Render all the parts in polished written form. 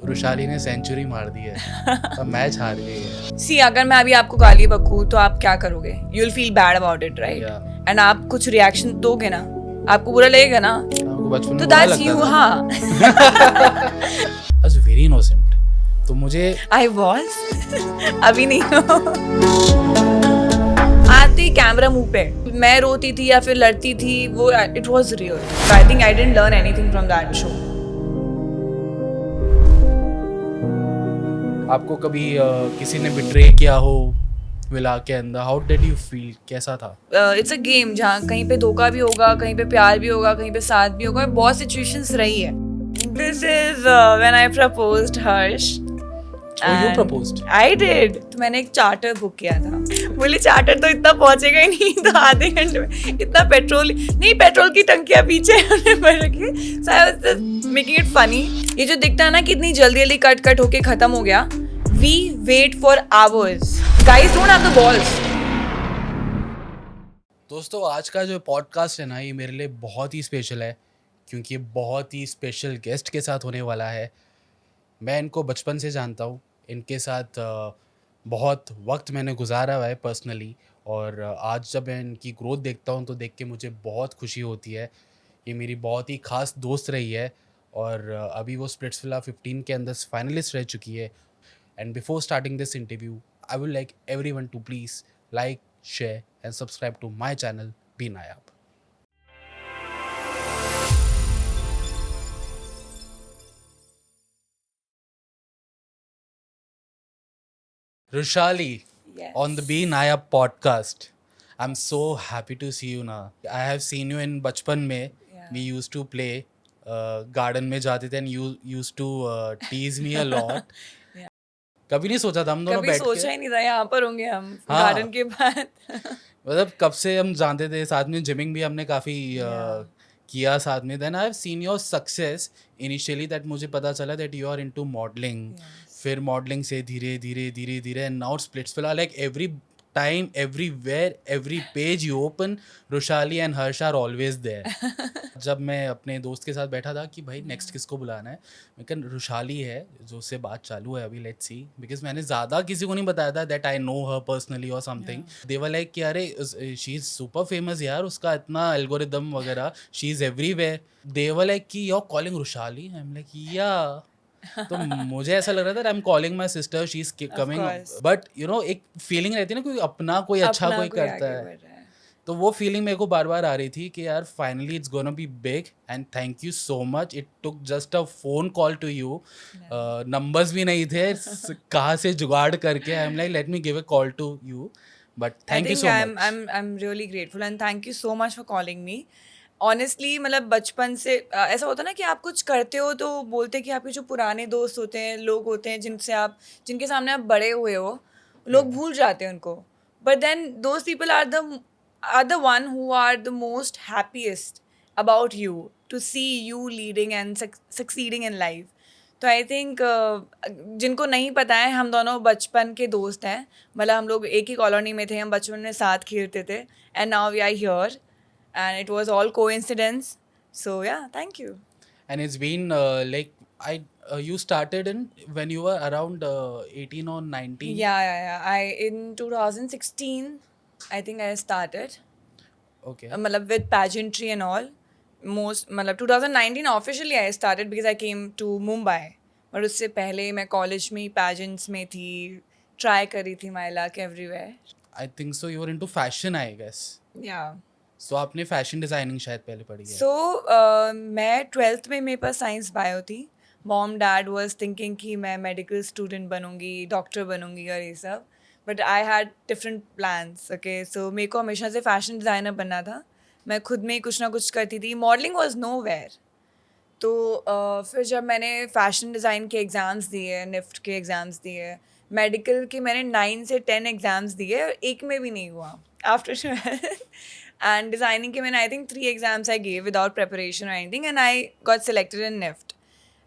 रुशाली ने सेंचुरी मार दी है अब मैच हार गई है। सी अगर मैं अभी आपको गाली बकूं तो आप क्या करोगे? You will feel bad about it, right? Yeah. And आप कुछ रिएक्शन दोगे ना, आपको बुरा लगेगा ना, आपको बचपन तो में बुरा दैट्स यू। लगता था। हाँ, I was very innocent. तो मुझे आई वॉज अभी नहीं हो। आते ही कैमरा मुंह पे मैं रोती थी या फिर लड़ती थी, वो it was real. I think I didn't learn anything from that show. आपको कभी किसी ने बिट्रे किया हो विला के अंदर, हाउ डिड यू फील, कैसा था? इट्स अ गेम जहाँ कहीं पे धोखा भी होगा, कहीं पे प्यार भी होगा, कहीं पे साथ भी होगा। बहुत सिचुएशंस रही है। This is when I proposed Harsh. Oh, you proposed? I did. तो मैंने एक चार्टर बुक किया था। बोली चार्टर तो इतना पहुंचेगा ही नहीं, तो आधे घंटे में इतना पेट्रोल नहीं, पेट्रोल की टंकियां पीछे हमने भर रखी। So I was just making it funny. ये जो दिखता है ना कितनी जल्दी जल्दी कट होके खत्म हो गया, we wait for hours. Guys don't have the balls. दोस्तों आज का जो पॉडकास्ट है ना, ये मेरे लिए बहुत ही स्पेशल है क्योंकि ये बहुत ही स्पेशल गेस्ट के साथ होने वाला है। मैं इनको बचपन से जानता हूँ, इनके साथ बहुत वक्त मैंने गुजारा हुआ है पर्सनली, और आज जब मैं इनकी ग्रोथ देखता हूँ तो देख के मुझे बहुत खुशी होती है। ये मेरी बहुत ही ख़ास दोस्त रही है और अभी वो स्प्लिट्सविला 15 के अंदर फाइनलिस्ट रह चुकी है। And before starting this interview I will like everyone to please like, share and subscribe to my channel be Nayaab. Rushali, Yes. on the Be Nayab podcast. I'm so happy to see you now. I have seen you in बचपन में. Yeah. We used to play garden में जाते थे and you used to tease me a lot. Yeah. कभी नहीं सोचा था हम दोनों कभी बैठ सोचा के, ही नहीं था यहाँ पर होंगे हम हाँ। गार्डन के बाद। मतलब कब से हम जानते थे, साथ में जिमिंग भी हमने काफ़ी Yeah. किया साथ में। Then I have seen your success initially, that मुझे पता चला that you are into modelling. फिर मॉडलिंग से धीरे धीरे and now Splitsvilla, like every time, everywhere, every page you open, Rushali and Harsh are always there. जब मैं अपने दोस्त के साथ बैठा था कि भाई नेक्स्ट किसको बुलाना है, मैं कहा रुशाली है जो उससे बात चालू है अभी, लेट्स सी, बिकॉज मैंने ज़्यादा किसी को नहीं बताया था that I know her personally और समथिंग। दे वर लाइक कि अरे शी इज़ सुपर फेमस यार, उसका इतना एल्गोरिदम वगैरह, she is everywhere. They were like कि you are calling Rushali, I am like yeah. तो मुझे ऐसा लग रहा था I am calling my sister, she is coming, but you know एक फीलिंग रहती है ना, कोई अपना कोई अच्छा कोई करता है, तो वो फीलिंग मेरे को बार बार आ रही थी कि यार finally it's gonna be big and thank you so much. It took just a phone call to you, numbers भी नहीं थे कहाँ से जुगाड़ करके, I am like let me give a call to you, but thank you so much. I am really grateful and thank you so much for calling me. Honestly मतलब बचपन से ऐसा होता है ना कि आप कुछ करते हो तो बोलते हैं कि आपके जो पुराने दोस्त होते हैं, लोग होते हैं जिनके सामने आप बड़े हुए हो, लोग भूल जाते हैं उनको, but then those people are the one who are the most happiest about you, to see you leading and succeeding in life. तो आई थिंक जिनको नहीं पता है, हम दोनों बचपन के दोस्त हैं। मतलब हम लोग एक ही कॉलोनी में थे, हम बचपन में साथ खेलते थे, and now we are here and it was all coincidence. So yeah, thank you. And it's been like you started in when you were around 18 or 19. Yeah. I in 2016 I think I started. Okay. मतलब with pageantry and all. मतलब 2019 officially I started because I came to Mumbai. और उससे पहले मैं college में pageants में थी, try करी थी my luck everywhere. I think so you were into fashion, I guess. Yeah. So आपने फैशन डिज़ाइनिंग शायद पहले पढ़ी है। So मैं 12th में मेरे पास साइंस बायो थी। मॉम डैड वाज थिंकिंग कि मैं मेडिकल स्टूडेंट बनूंगी, डॉक्टर बनूंगी और ये सब, but I had different plans. Okay, so मेरे को हमेशा से फैशन डिज़ाइनर बनना था। मैं खुद में कुछ ना कुछ करती थी, मॉडलिंग वाज नो वेयर। तो फिर जब मैंने फैशन डिज़ाइन के एग्ज़ाम्स दिए, निफ्ट के एग्ज़ाम्स दिए, मेडिकल के मैंने 9 से 10 एग्ज़ाम्स दिए, एक में भी नहीं हुआ आफ्टर 12th। And designing के मैंने I think 3 exams I gave without preparation or anything, and I got selected in NIFT.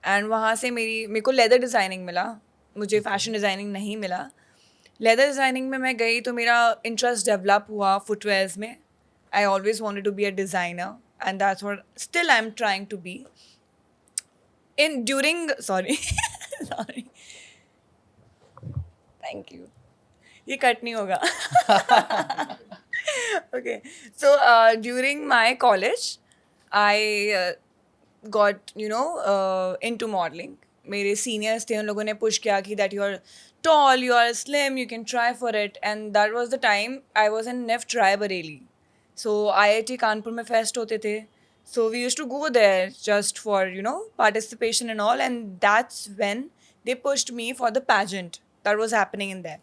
And वहाँ से मेरे को leather designing मिला, मुझे fashion designing नहीं मिला। leather designing में मैं गई तो मेरा interest develop हुआ footwears में। I always wanted to be a designer, and that's what still I'm trying to be. During sorry sorry, thank you, ये कट नहीं होगा. Okay, so during my college, I got into modeling. मेरे seniors थे, उन लोगों ने push किया कि that you are tall, you are slim, you can try for it, and that was the time I was in NIFT Rae Bareilly. So IIT Kanpur में fest होते थे. So we used to go there just for participation and all, and that's when they pushed me for the pageant that was happening in there.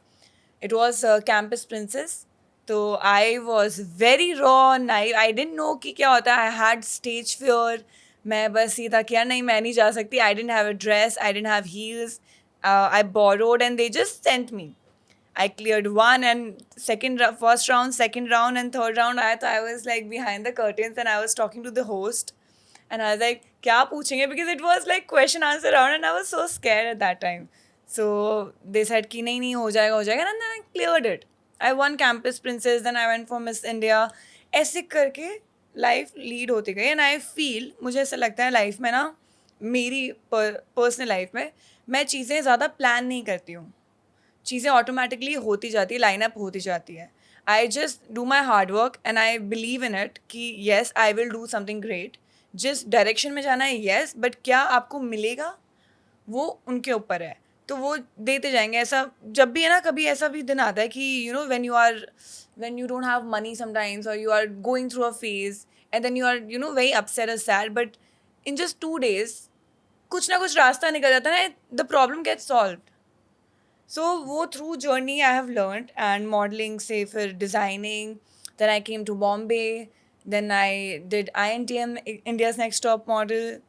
It was Campus Princess. So I was very raw, naive. I didn't know कि क्या होता है. I had stage fear. मैं बस ये था कि यार नहीं, मैं नहीं जा सकती. I didn't have a dress. I didn't have heels. I borrowed and they just sent me. I cleared one and first round, second round, and third round. I was like behind the curtains and I was talking to the host. And I was like, क्या पूछेंगे? Because it was like question answer round and I was so scared at that time. So they said कि नहीं हो जाएगा, and then I cleared it. I won Campus Princess, then I went for Miss India. ऐसे करके life lead होती गई. And I feel, मुझे ऐसा लगता है लाइफ में ना, मेरी पर्सनल लाइफ में मैं चीज़ें ज़्यादा प्लान नहीं करती हूँ. चीज़ें ऑटोमेटिकली होती जाती है, लाइन अप होती जाती है. I just do my hard work and I believe in it कि yes I will do something great. जिस डायरेक्शन में जाना है येस, बट क्या आपको मिलेगा वो उनके ऊपर है. तो वो देते जाएंगे. ऐसा जब भी है ना, कभी ऐसा भी दिन आता है कि when you don't have money sometimes, or you are going through a phase and then you are very upset or sad, but in just 2 days कुछ ना कुछ रास्ता निकल जाता है, the problem gets solved. So वो through journey I have learned, and modeling से फिर designing, then I came to Bombay, then I did INTM, India's Next Top Model,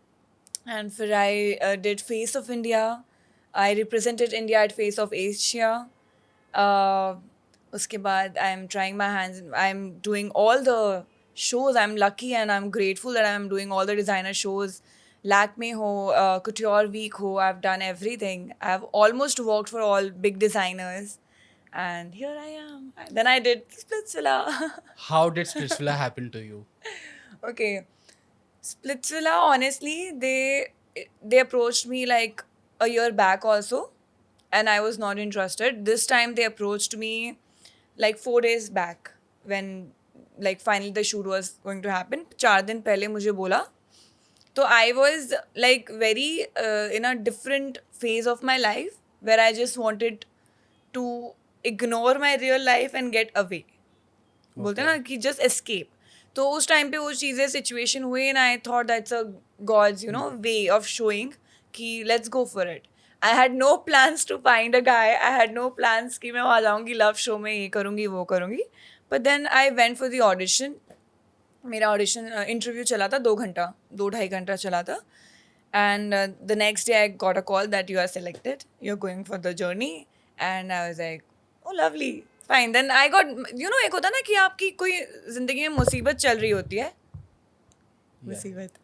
and फिर I did Face of India. I represented India at Face of Asia. उसके बाद I'm trying my hands. I'm doing all the shows. I'm lucky and I'm grateful that I'm doing all the designer shows. Lakme ho, Couture Week ho, I've done everything. I've almost worked for all big designers. And here I am. Then I did Splitsvilla. How did Splitsvilla happen to you? Okay. Splitsvilla, honestly, they approached me like a year back also, and I was not interested. This time they approached me like 4 days back when like finally the shoot was going to happen. 4 दिन पहले मुझे बोला. So I was like very in a different phase of my life where I just wanted to ignore my real life and get away. बोलते हैं ना कि just escape. तो उस टाइम पे वो चीज़ें सिचुएशन हुई and I thought that's a God's way of showing कि let's go for it. I had no plans to find a guy. I had no plans कि मैं वहाँ जाऊँगी लव शो में, ये करूँगी वो करूँगी. But then I went for the audition. मेरा ऑडिशन इंटरव्यू चला था 2-2.5 घंटा चला था. And the next day I got a call that you are selected. You're going for the journey. And I was like, oh lovely. Fine. Then I got, एक होता ना कि आपकी कोई ज़िंदगी में मुसीबत चल रही होती है. मुसीबत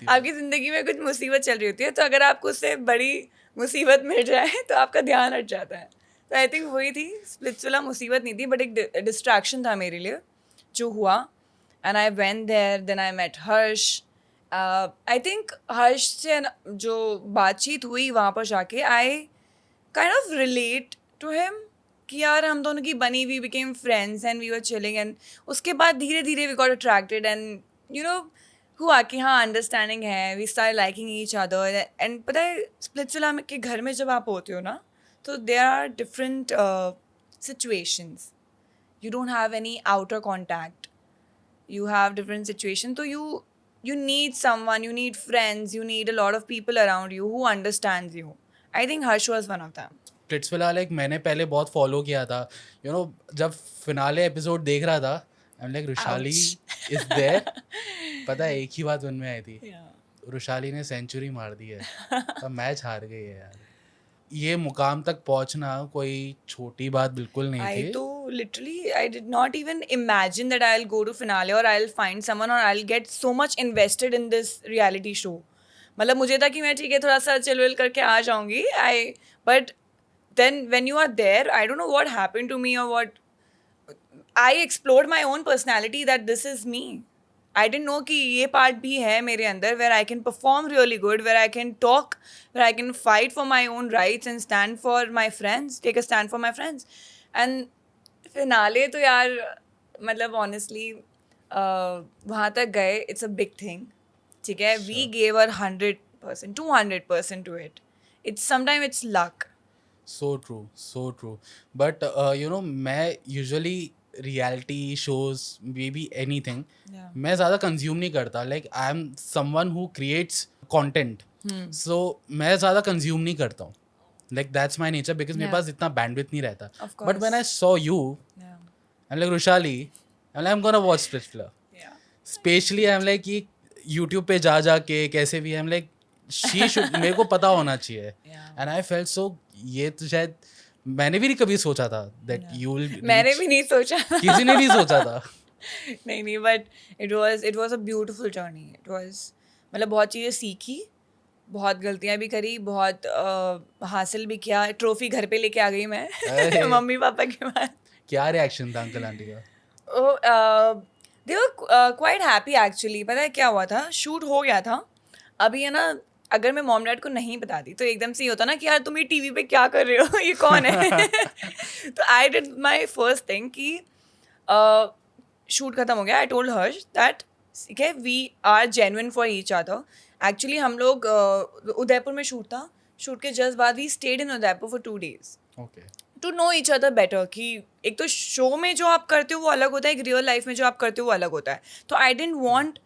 आपकी ज़िंदगी में कुछ मुसीबत चल रही होती है, तो अगर आपको उससे बड़ी मुसीबत मिल जाए तो आपका ध्यान हट जाता है. तो आई थिंक वही थी. स्प्लिट्सविला मुसीबत नहीं थी, बट एक डिस्ट्रैक्शन था मेरे लिए जो हुआ. And I went there, then I met Harsh. I think Harsh से जो बातचीत हुई वहाँ पर जाके, I kind of relate to him कि यार हम दोनों की बनी, we became friends and we were chilling, and उसके बाद धीरे धीरे we got attracted and हुआ कि हाँ अंडरस्टैंडिंग है, we started liking each other. And पता है स्प्लिट्सविला के घर में जब आप होते हो ना, तो there are different situations. You don't have any outer contact. You have different situations. So you need someone, you need friends, you need a lot of people around you who understands you. I think Harsh was one of them. Splitsvilla like मैंने पहले बहुत follow किया था. जब finale episode देख रहा था, I am like Rushali is there. पता है एक ही बात मन में आई थी, रुशाली ने सेंचुरी मार दी है, तो मैच हार गई है यार. ये मुकाम तक पहुंचना कोई छोटी बात बिल्कुल नहीं थी. Literally, I did not even imagine that I'll go to finale or I'll find someone or I'll get so much invested in this reality show. मतलब मुझे था कि मैं ठीक है थोड़ा सा चिल करके आ जाऊंगी. But then when you are there, I don't know what happened to me or what. I explored my own personality that this is me. I didn't know कि ये part भी है मेरे अंदर where I can perform really good, where I can talk, where I can fight for my own rights and stand for my friends, take a stand for my friends. And finale तो यार मतलब honestly वहाँ तक गए, it's a big thing. ठीक है, we gave our 100%, 200% to it. Sometimes it's luck. So true, so true. But you know, मैं usually reality shows, maybe anything, Yeah. मैं ज़्यादा consume नहीं करता. Like I am someone who creates content. So मैं ज़्यादा consume नहीं करता हूँ. Like that's my nature because मेरे Yeah. पास इतना bandwidth नहीं रहता. Of But when I course. saw you, Yeah. I'm like Rushali, I'm gonna watch Splitsvilla. Yeah. Especially I'm like ये YouTube पे जा के कैसे भी I'm like she should मेरे को पता होना चाहिए. Yeah. And I felt so ये तो शायद मैंने भी नहीं कभी सोचा था that you will मैंने reach. भी नहीं सोचा. किसी ने नहीं सोचा था. नहीं but it was a beautiful journey. It was मतलब बहुत चीज़ें सीखी, बहुत गलतियाँ भी करी, बहुत हासिल भी किया. ट्रॉफी घर पे लेके आ गई मैं अरे. मम्मी पापा के बाद. क्या रिएक्शन था अंकल आंटी का? दे वर क्वाइट हैप्पी एक्चुअली. पता है क्या हुआ था, शूट हो गया था. अभी है ना, अगर मैं मॉम डैड को नहीं बताती तो एकदम से ये होता ना कि यार तुम ये टीवी पे क्या कर रहे हो, ये कौन है. तो I did my first thing कि शूट खत्म हो गया. आई टोल्ड हर्ष दैट ठीक है, we are genuine for each other. Actually हम लोग उदयपुर में शूट था. शूट के जस्ट बाद we stayed in Udaipur for 2 days Okay. To know each other better. कि एक तो शो में जो आप करते हो वो अलग होता है, एक रियल लाइफ में जो आप करते हो वो अलग होता है. तो आई डेंट वॉन्ट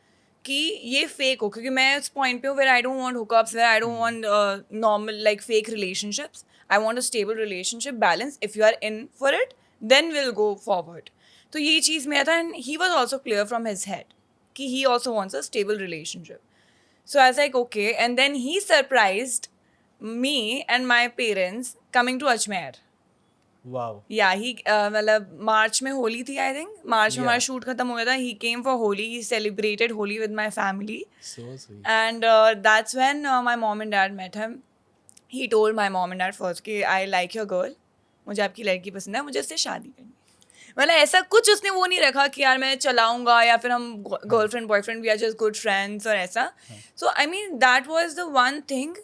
कि ये फेक हो, क्योंकि मैं उस पॉइंट पे हूँ where I don't want hookups, where I don't want normal like fake relationships. I want a stable relationship balance. If you are in for it then will go forward. तो ये चीज़ मेरा था. And he was also clear from his head कि he also wants a stable relationship. So I was like, okay. And then he surprised me and my parents coming to Ajmer. Wow. Yeah, he मतलब मार्च में होली थी I think. मार्च में Yeah. हमारा shoot खत्म हो गया था. He came for Holi. He celebrated Holi with my family. So sweet. And that's when my mom and dad met him. He told my mom and dad first कि I like your girl. मुझे आपकी लड़की पसंद है, मुझे उससे शादी करनी. मतलब ऐसा कुछ उसने वो नहीं रखा कि यार मैं चलाऊंगा या फिर हम girlfriend boyfriend we are just good friends और ऐसा. So I mean that was the one thing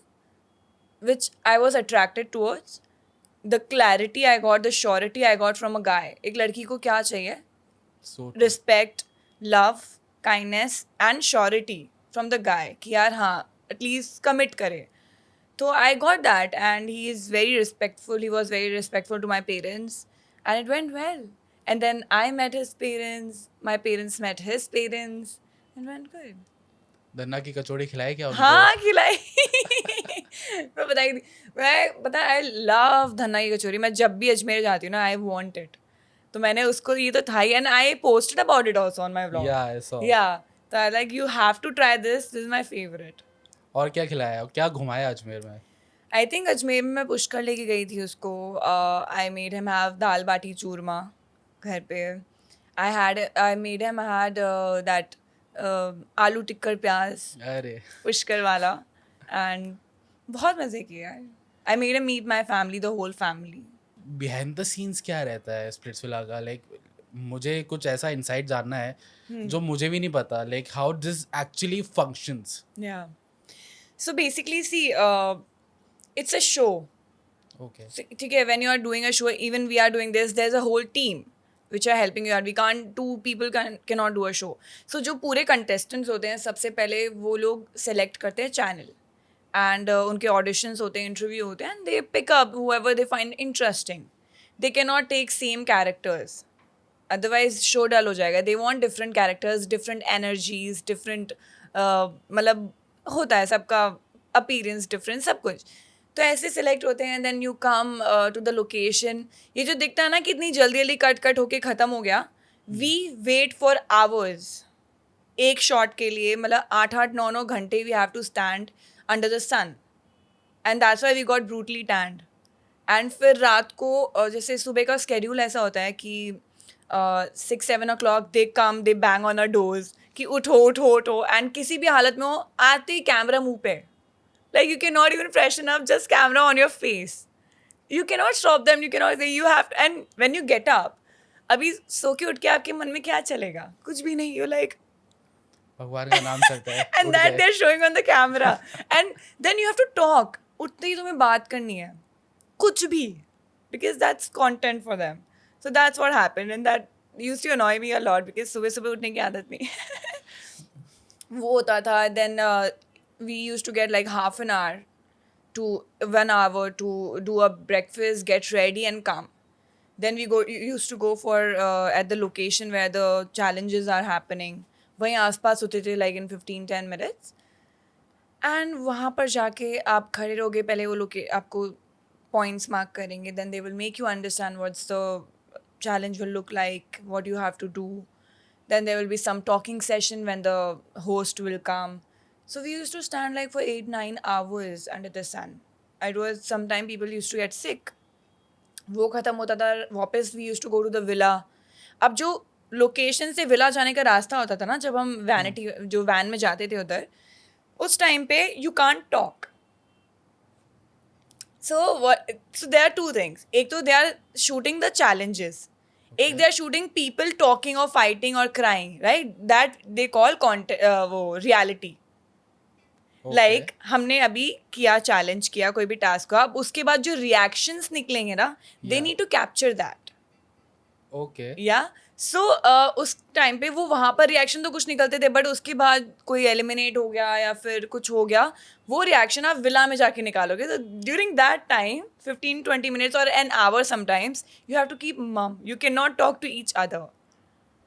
which I was attracted towards. The clarity I got, the surety I got from a guy. एक लड़की को क्या चाहिए? So true. Respect, love, kindness and surety from the guy. कि यार हाँ, at least commit करे. So I got that, and he is very respectful. He was very respectful to my parents, and it went well. And then I met his parents. My parents met his parents, and went good. Dhanna की कचौड़ी खिलाई क्या उनको? हाँ खिलाई. मैं बताई थी. मैं पता है आई लव धन्ना की कचौरी. मैं जब भी अजमेर जाती हूँ ना आई वॉन्ट इट. तो मैंने उसको ये तो था ही. And I posted about it also on my blog. Yeah, I saw. या तो I like you have to try this is my favourite. और क्या खिलाया? क्या घुमाया अजमेर में? आई थिंक अजमेर में मैं पुष्कर लेके गई थी उसको. आई मेड हिम हैव दाल बाटी चूरमा घर पे. आई मेड हिम हैड दैट आलू टिक्कर प्याज अरे. पुष्कर वाला. एंड बहुत मज़े किए. I made him meet my family, the whole family. Behind the scenes क्या रहता है स्प्लिट्सविला का? लाइक मुझे कुछ ऐसा इनसाइट जानना है जो मुझे भी नहीं पता. Like how this actually functions. Yeah. So basically, see, it's a show. Okay. ठीक है, when you are doing a show, even we are doing this, there's a whole team which are helping you out. We can't, two people cannot do a show. So जो पूरे contestants होते हैं सबसे पहले वो लोग select करते हैं channel. And उनके auditions होते हैं, interview होते हैं, and they pick up whoever they find interesting. They cannot take same characters. Otherwise show डल हो जाएगा. They want different characters, different energies, different मतलब होता है सबका appearance different, सब कुछ. तो ऐसे सिलेक्ट होते हैं. Then you come to the location. ये जो दिखता है ना कितनी जल्दी जल्दी कट होके ख़त्म हो गया. वी वेट फॉर आवर्स एक शॉट के लिए. मतलब 8-9 घंटे we have to stand under the sun. And that's why we got brutally tanned. And फिर रात को जैसे सुबह का स्केड्यूल ऐसा होता है कि 6-7 o'clock they come, they bang on a doors कि उठो उठो उठो. एंड किसी भी हालत में हो आते ही कैमरा मुँह पे. Like you cannot even freshen up, just camera on your face. You cannot stop them, you cannot say you have to. And when you get up, अभी सो के उठ के आपके मन में क्या चलेगा? कुछ भी नहीं. You're like, भगवान का नाम करता है and उठ that गए. they're showing on the camera and then you have to talk उठते ही तुम्हें बात करनी है कुछ भी because that's content for them. So that's what happened and that used to annoy me a lot because सुबह सुबह उठने की आदत नहीं वो होता था. Then we used to get like half an hour to 1 hour to do a breakfast, get ready and come. Then we used to go for at the location where the challenges are happening. वहीं आसपास होते थे like in 15-10 minutes. And वहाँ पर जाके आप खड़े रहोगे पहले वो लोग आपको points mark करेंगे. Then they will make you understand what's the challenge will look like, what you have to do. Then there will be some talking session when the host will come. So we used to stand like for 8-9 hours under the sun. It was sometimes people used to get sick. वो ख़त्म होता था वापस we use to go to the villa. अब जो location से villa जाने का रास्ता होता था ना जब हम वैनिटी जो वैन में जाते थे उधर उस टाइम पे you can't talk. So they are two things. एक तो they are shooting the challenges, एक they are shooting people talking और फाइटिंग और crying, right? That they call वो रियलिटी. लाइक हमने अभी किया चैलेंज किया कोई भी टास्क को, अब उसके बाद जो रिएक्शंस निकलेंगे ना they need to capture that. Okay. या सो उस टाइम पे वो वहाँ पर रिएक्शन तो कुछ निकलते थे बट उसके बाद कोई एलिमिनेट हो गया या फिर कुछ हो गया वो रिएक्शन आप विला में जाके निकालोगे. तो ड्यूरिंग दैट टाइम 15-20 minutes और an hour sometimes you have to keep mum. You can not talk to each other.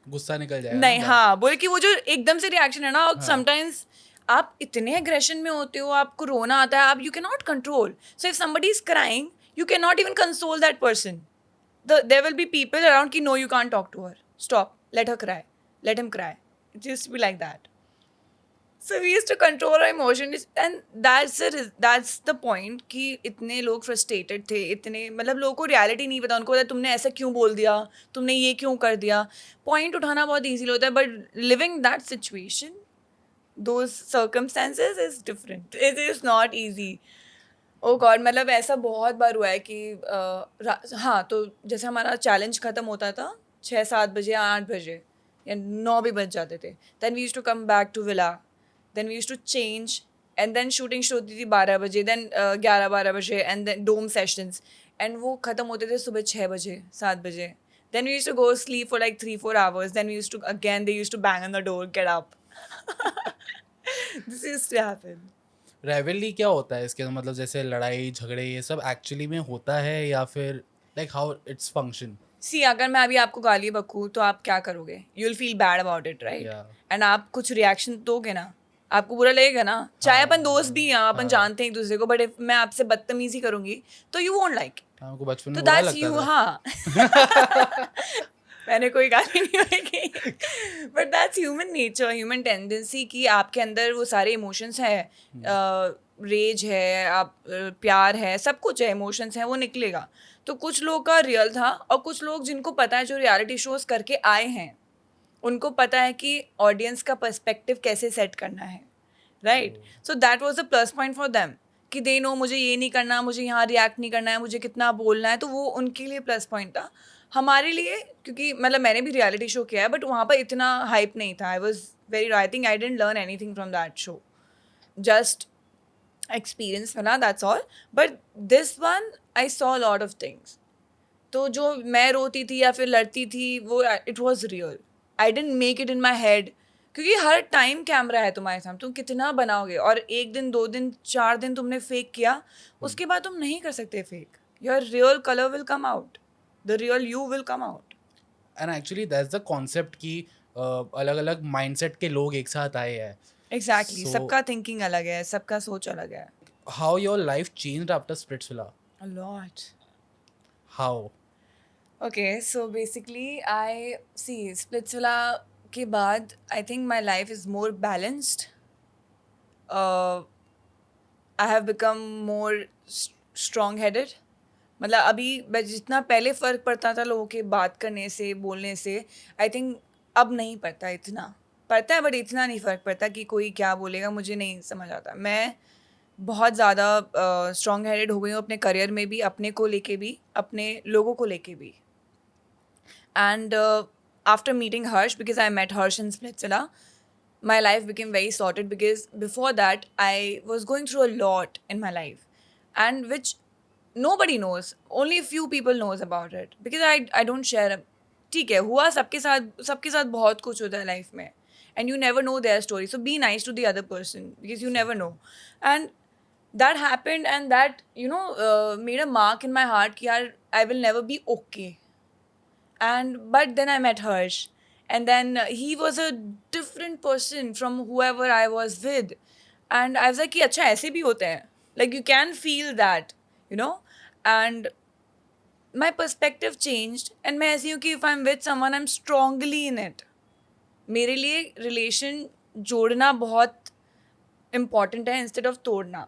गुस्सा निकल जाएगा नहीं, ना हाँ बोले कि वो जो एकदम से रिएक्शन है ना समटाइम्स आप इतने एग्रेशन में होते हो, आपको रोना आता है, आप you can not control. So if somebody is crying you can not even console that person. There will be people around ki no you can't talk to her, stop, let her cry, let him cry. It used to be like that. So we used to control our emotions and that's the point कि इतने लोग frustrated थे, इतने मतलब लोगों को reality नहीं पता, उनको पता तुमने ऐसा क्यों बोल दिया, तुमने ये क्यों कर दिया. Point उठाना बहुत easy होता है but living that situation, those circumstances is different. It is not easy. Oh god मतलब ऐसा बहुत बार हुआ है कि हाँ तो जैसे हमारा चैलेंज ख़त्म होता था 6-7 बजे 8 बजे या 9 भी बज जाते थे. Then we use to come back to villa, then we use to change and then shooting शुरू होती थी 12 बजे, देन 11-12 बजे and then dome sessions and वो ख़त्म होते थे सुबह 6 बजे 7 बजे. Then we use to go sleep for like 3-4 hours. Then we use to again they use to bang on the door, get up. This use to happen. Rivalry क्या होता है इसके मतलब जैसे लड़ाई झगड़े ये सब एक्चुअली में होता है या फिर लाइक हाउ इट्स फंक्शन? सी अगर मैं अभी आपको गाली बकूँ तो आप क्या करोगे? You will feel bad about it, right? And आप कुछ रिएक्शन दोगे ना, आपको बुरा लगेगा ना. चाहे अपन दोस्त भी हैं, अपन जानते हैं एक दूसरे को, बट इफ मैं आपसे बदतमीजी करूंगी तो यू वोंट लाइक. हमको बचपन तो में बुरा दैट्स लगता यू. था. हाँ. मैंने कोई गाली नहीं बकी but that's human nature, human tendency कि आपके अंदर वो सारे इमोशंस हैं. रेज है, आप प्यार है, सब कुछ है, इमोशंस हैं, वो निकलेगा. तो कुछ लोग का रियल था और कुछ लोग जिनको पता है जो रियलिटी शोज करके आए हैं उनको पता है कि ऑडियंस का पर्सपेक्टिव कैसे सेट करना है, right? So that was the plus point for them कि दे नो मुझे ये नहीं करना, मुझे यहाँ रिएक्ट नहीं करना है, मुझे कितना बोलना है. तो वो उनके लिए प्लस पॉइंट था. हमारे लिए क्योंकि मतलब मैंने भी रियलिटी शो किया है बट वहाँ पर इतना हाइप नहीं था. I was very, I think I didn't learn anything from that show, just experience था ना, that's all. But this one I saw lot of things. तो जो मैं रोती थी या फिर लड़ती थी वो it was real. I didn't make it in my head क्योंकि हर टाइम कैमरा है तुम्हारे सामने, तुम कितना बनाओगे और 1 दिन 2 दिन 4 दिन तुमने फेक किया उसके बाद तुम नहीं कर सकते fake. Your real colour will come out, the real you will come out. And actually that's the concept कि अलग अलग माइंडसेट के लोग एक साथ आए हैं. एग्जैक्टली. So- सबका थिंकिंग अलग है, सबका सोच अलग है. How your life changed after Splitsvilla? A lot. How? Okay, so basically I see Splitsvilla के बाद I think my life is more balanced. I have become more strong-headed. मतलब अभी मैं जितना पहले फ़र्क पड़ता था लोगों के बात करने से, बोलने से, आई थिंक अब नहीं पड़ता. इतना पड़ता है बट इतना नहीं फ़र्क पड़ता कि कोई क्या बोलेगा, मुझे नहीं समझ आता. मैं बहुत ज़्यादा स्ट्रॉन्ग हेडेड हो गई हूँ अपने करियर में भी, अपने को लेके भी, अपने लोगों को लेके भी. And after meeting Harsh, because I met Harsh in Splitsvilla, my life became very sorted, because before that I was going through a lot in my life, and which nobody knows, only few people knows about it, because I don't share. ठीक है, हुआ सबके साथ बहुत कुछ होता है life में, and you never know their story, so be nice to the other person because you never know. And that happened, and that made a mark in my heart कि यार I will never be okay. And but then I met Harsh, and then he was a different person from whoever I was with, and I was like कि अच्छा ऐसे भी होते हैं, like you can feel that, you know. And my perspective changed, and मैं ऐसी हूँ कि if I'm with someone I'm strongly in it. मेरे लिए रिलेशन जोड़ना बहुत इम्पॉर्टेंट है इंस्टेड ऑफ तोड़ना.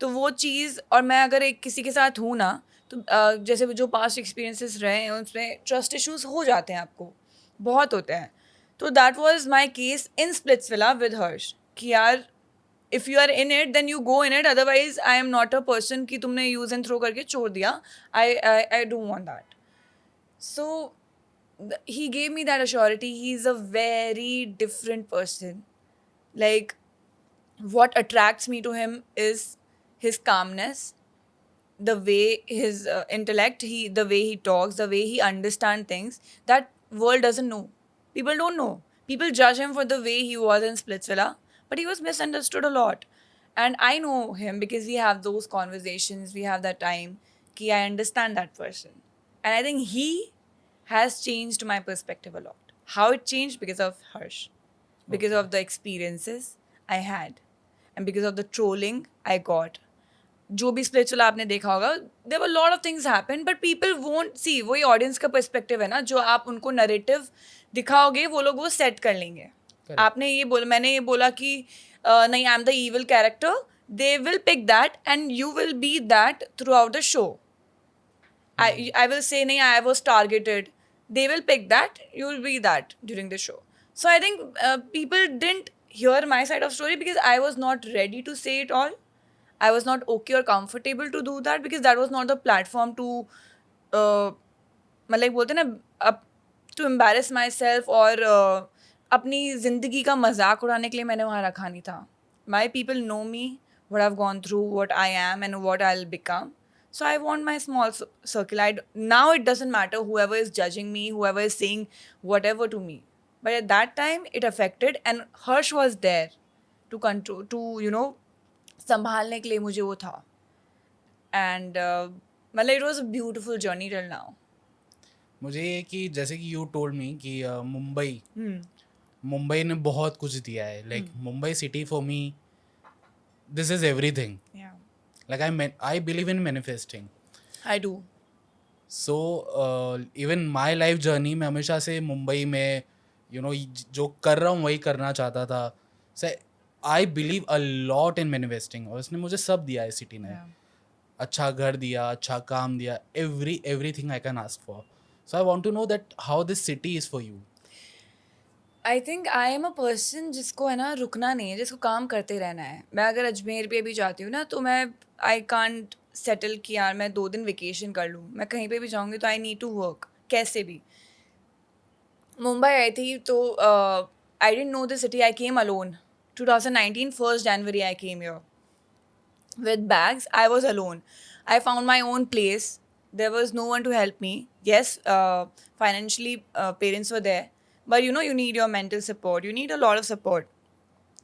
तो वो चीज़, और मैं अगर एक किसी के साथ हूँ ना, तो जैसे जो पास्ट एक्सपीरियंसेस रहे हैं उसमें ट्रस्ट इश्यूज हो जाते हैं, आपको बहुत होते हैं. तो that was my case in Splitsvilla with Harsh कि यार if you are in it then you go in it, otherwise I am not a person कि तुमने यूज एंड थ्रो करके छोड़ दिया. I don't want that. So he gave me that assurity. He's a very different person. Like, what attracts me to him is his calmness, the way his intellect, the way he talks, the way he understands things that world doesn't know. People don't know. People judge him for the way he was in Splitsvilla, but he was misunderstood a lot. And I know him because we have those conversations, we have that time ki I understand that person. And I think he has changed my perspective a lot. How it changed? Because of Harsh, because of the experiences I had, and because of the trolling I got. जो भी spiritual आपने देखा होगा, there were lot of things happen, but people won't see. वही audience का perspective है ना, जो आप उनको नरेटिव दिखाओगे वो लोग वो सेट कर लेंगे. आपने ये बोला, मैंने ये बोला कि नहीं I am the evil character, they will pick that and you will be that throughout the show. I will say nahi, I was targeted. They will pick that. You will be that during the show. So I think people didn't hear my side of story because I was not ready to say it all. I was not okay or comfortable to do that because that was not the platform to मतलब बोलते ना अब to embarrass myself और अपनी ज़िंदगी का मजाक उड़ाने के लिए मैंने वहाँ रखा नहीं था. My people know me, what I've gone through, what I am and what I'll become. So I want my small circle. Now it doesn't matter whoever is judging me, whoever is saying whatever to me. But at that time, it affected, and Harsh was there to control, to संभालने के लिए मुझे वो था. And मतलब it was a beautiful journey till now. मुझे ये कि जैसे कि यू टोल्ड मी कि मुंबई ने बहुत कुछ दिया है. Like Mumbai city for me, this is everything. Yeah, Like I believe in manifesting. I do. So even my life journey में हमेशा से मुंबई में जो कर रहा हूँ वही करना चाहता था. So I believe a lot in manifesting. और उसने मुझे सब दिया है सिटी ने. Yeah. अच्छा घर दिया, अच्छा काम दिया, everything I can ask for. So I want to know that how this city is for you. I think I am a person जिसको है ना रुकना नहीं है, जिसको काम करते रहना है. मैं अगर अजमेर पे भी जाती हूँ ना तो मैं आई कांट सेटल कि यार मैं 2 दिन वेकेशन कर लूँ. मैं कहीं पे भी जाऊँगी तो आई नीड टू वर्क कैसे भी. मुंबई आई थी तो I didn't know the city. I came alone 2019 1st January I came here with bags. I was alone. I found my own place. There was no one to help me. Yes, financially parents were there, but you need your mental support. You need a lot of support.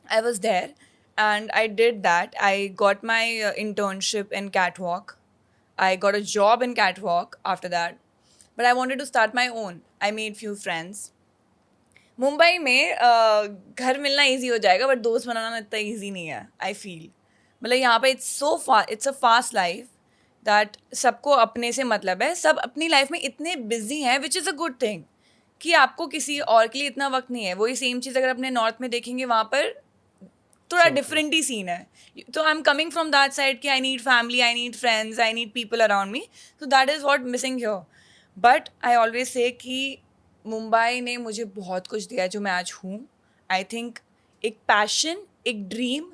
I was there and I did that. I got my internship in Catwalk. I got a job in Catwalk after that. But I wanted to start my own. I made few friends. Mumbai में घर मिलना easy हो जाएगा but दोस्त बनाना इतना easy नहीं है. I feel मतलब यहाँ पे it's a fast life that सबको अपने से मतलब है. सब अपनी लाइफ में इतने बिजी हैं which is a good thing कि आपको किसी और के लिए इतना वक्त नहीं है. वही सेम चीज़ अगर अपने नॉर्थ में देखेंगे वहाँ पर थोड़ा डिफरेंट ही सीन है. तो I am coming from that side कि I need family, I need friends, I need people around me. So that is what missing here. But I always say कि मुंबई ने मुझे बहुत कुछ दिया जो मैं आज हूँ. आई थिंक एक पैशन, एक ड्रीम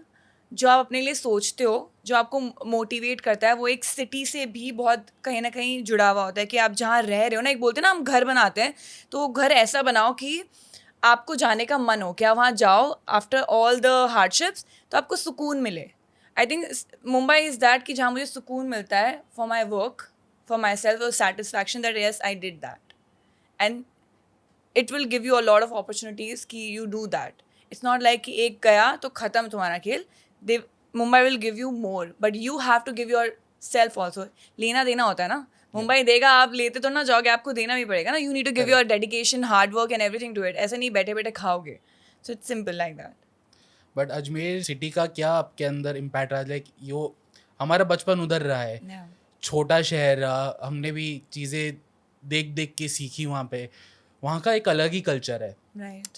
जो आप अपने लिए सोचते हो, जो आपको मोटिवेट करता है, वो एक सिटी से भी बहुत कहीं ना कहीं जुड़ा हुआ होता है कि आप जहाँ रह रहे हो ना. एक बोलते हैं ना हम घर बनाते हैं तो वो घर ऐसा बनाओ कि आपको जाने का मन हो, क्या वहाँ जाओ आफ्टर ऑल द हार्डशिप्स, तो आपको सुकून मिले. I think Mumbai is that कि जहाँ मुझे सुकून मिलता है for my work, for my self, satisfaction that yes I did that. And it will give you a lot of opportunities कि you do that. It's not like कि एक गया तो ख़त्म तुम्हारा खेल. They Mumbai will give you more, but you have to give yourself also. लेना देना होता है ना. मुंबई देगा, आप लेते तो ना जाओगे, आपको देना भी पड़ेगा ना. You need to give your dedication, hard work and everything to it. ऐसे नहीं बैठे बैठे खाओगे. So it's simple like that. But Ajmer city का क्या आपके अंदर इम्पैक्ट रहा? लाइक यो हमारा बचपन उधर रहा है, Yeah. छोटा शहर रहा, हमने भी चीज़ें देख देख के सीखी वहाँ पे. वहाँ का एक अलग ही कल्चर है. Right.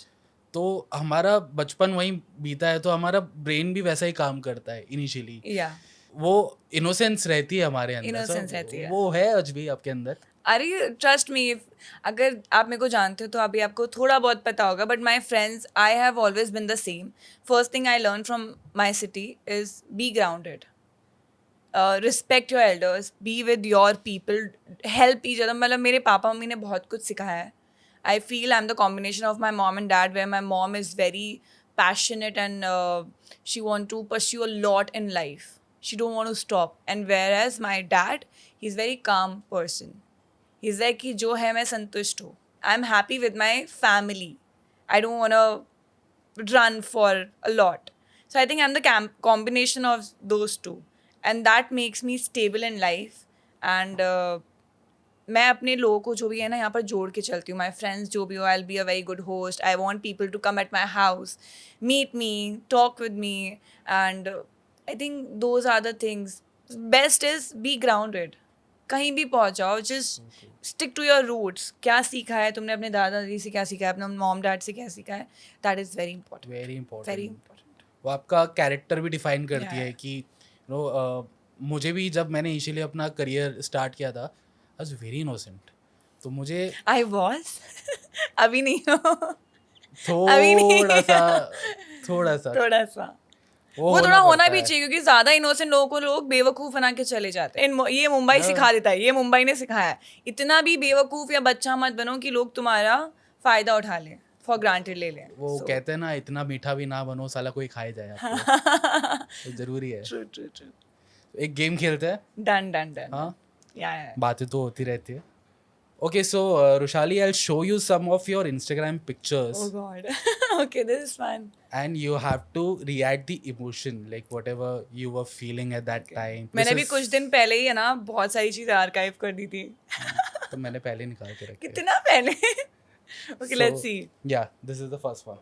तो हमारा बचपन वहीं बीता है, तो हमारा ब्रेन भी वैसा ही काम करता है इनिशियली. Yeah. वो इनोसेंस रहती है हमारे अंदर. Innocence रहती है. वो है आज भी आपके अंदर. अरे ट्रस्ट मी, अगर आप मेरे को जानते हो तो अभी आपको थोड़ा बहुत पता होगा, but my friends, I have always been the same. First thing I learn from my city is be grounded, respect your elders, be with your people, help each other. मतलब मेरे पापा मम्मी ने बहुत कुछ सिखाया है. I feel I am the combination of my mom and dad, where my mom is very passionate and she want to pursue a lot in life. She don't want to stop. And whereas my dad, he's very calm person. He's like कि जो है मैं संतुष्ट हूँ. I'm happy with my family. I don't want to run for a lot. So I think I'm the combination of those two. And that makes me stable in life. And मैं अपने लोगों को जो भी है ना यहाँ पर जोड़ के चलती हूँ. माई फ्रेंड्स जो भी हो, I will be a very good host. I want people to come at my house, meet me, talk with me. And I think those are the things. Best is be grounded. कहीं भी पहुँच जाओ, just stick to your roots. क्या सीखा है तुमने अपने दादा दादी से, क्या सीखा है अपने मॉम डैड से, क्या सीखा है, that is very important. Very important. Very important. वो आपका कैरेक्टर भी डिफाइन करती Yeah. है कि मुझे भी जब मैंने इनिशियली अपना करियर स्टार्ट किया था, आई वाज वेरी इनोसेंट. तो मुझे आई वॉज अभी नहीं हो. थोड़ा सा थोड़ा सा वो होना थोड़ा होना पड़ता भी है. चाहिए, क्योंकि ज्यादा इनोसेंट लोगों को लोग बेवकूफ बना के चले जाते हैं. ये मुंबई हाँ. सिखा देता है, ये मुंबई ने सिखाया है. इतना भी बेवकूफ या बच्चा मत बनो कि लोग तुम्हारा फायदा उठा लें, फॉर ग्रांटेड ले लें. वो So, कहते हैं ना, इतना मीठा भी ना बनो साला कोई खाए जाए आपको. तो जरूरी है. true, true, true. एक गेम खेलते हैं. Done. हाँ, Yeah. बातें तो होती रहती है. Okay, so Rushali, I'll show you some of your Instagram pictures. Oh God. Okay, this is fun. And you have to react the emotion, like whatever you were feeling at that time. मैंने भी कुछ दिन पहले ही है ना बहुत सारी चीजें आर्काइव कर दी थी. तो मैंने पहले निकाल के रखी है. कितना पहले. Okay, let's see. Yeah, this is the first one.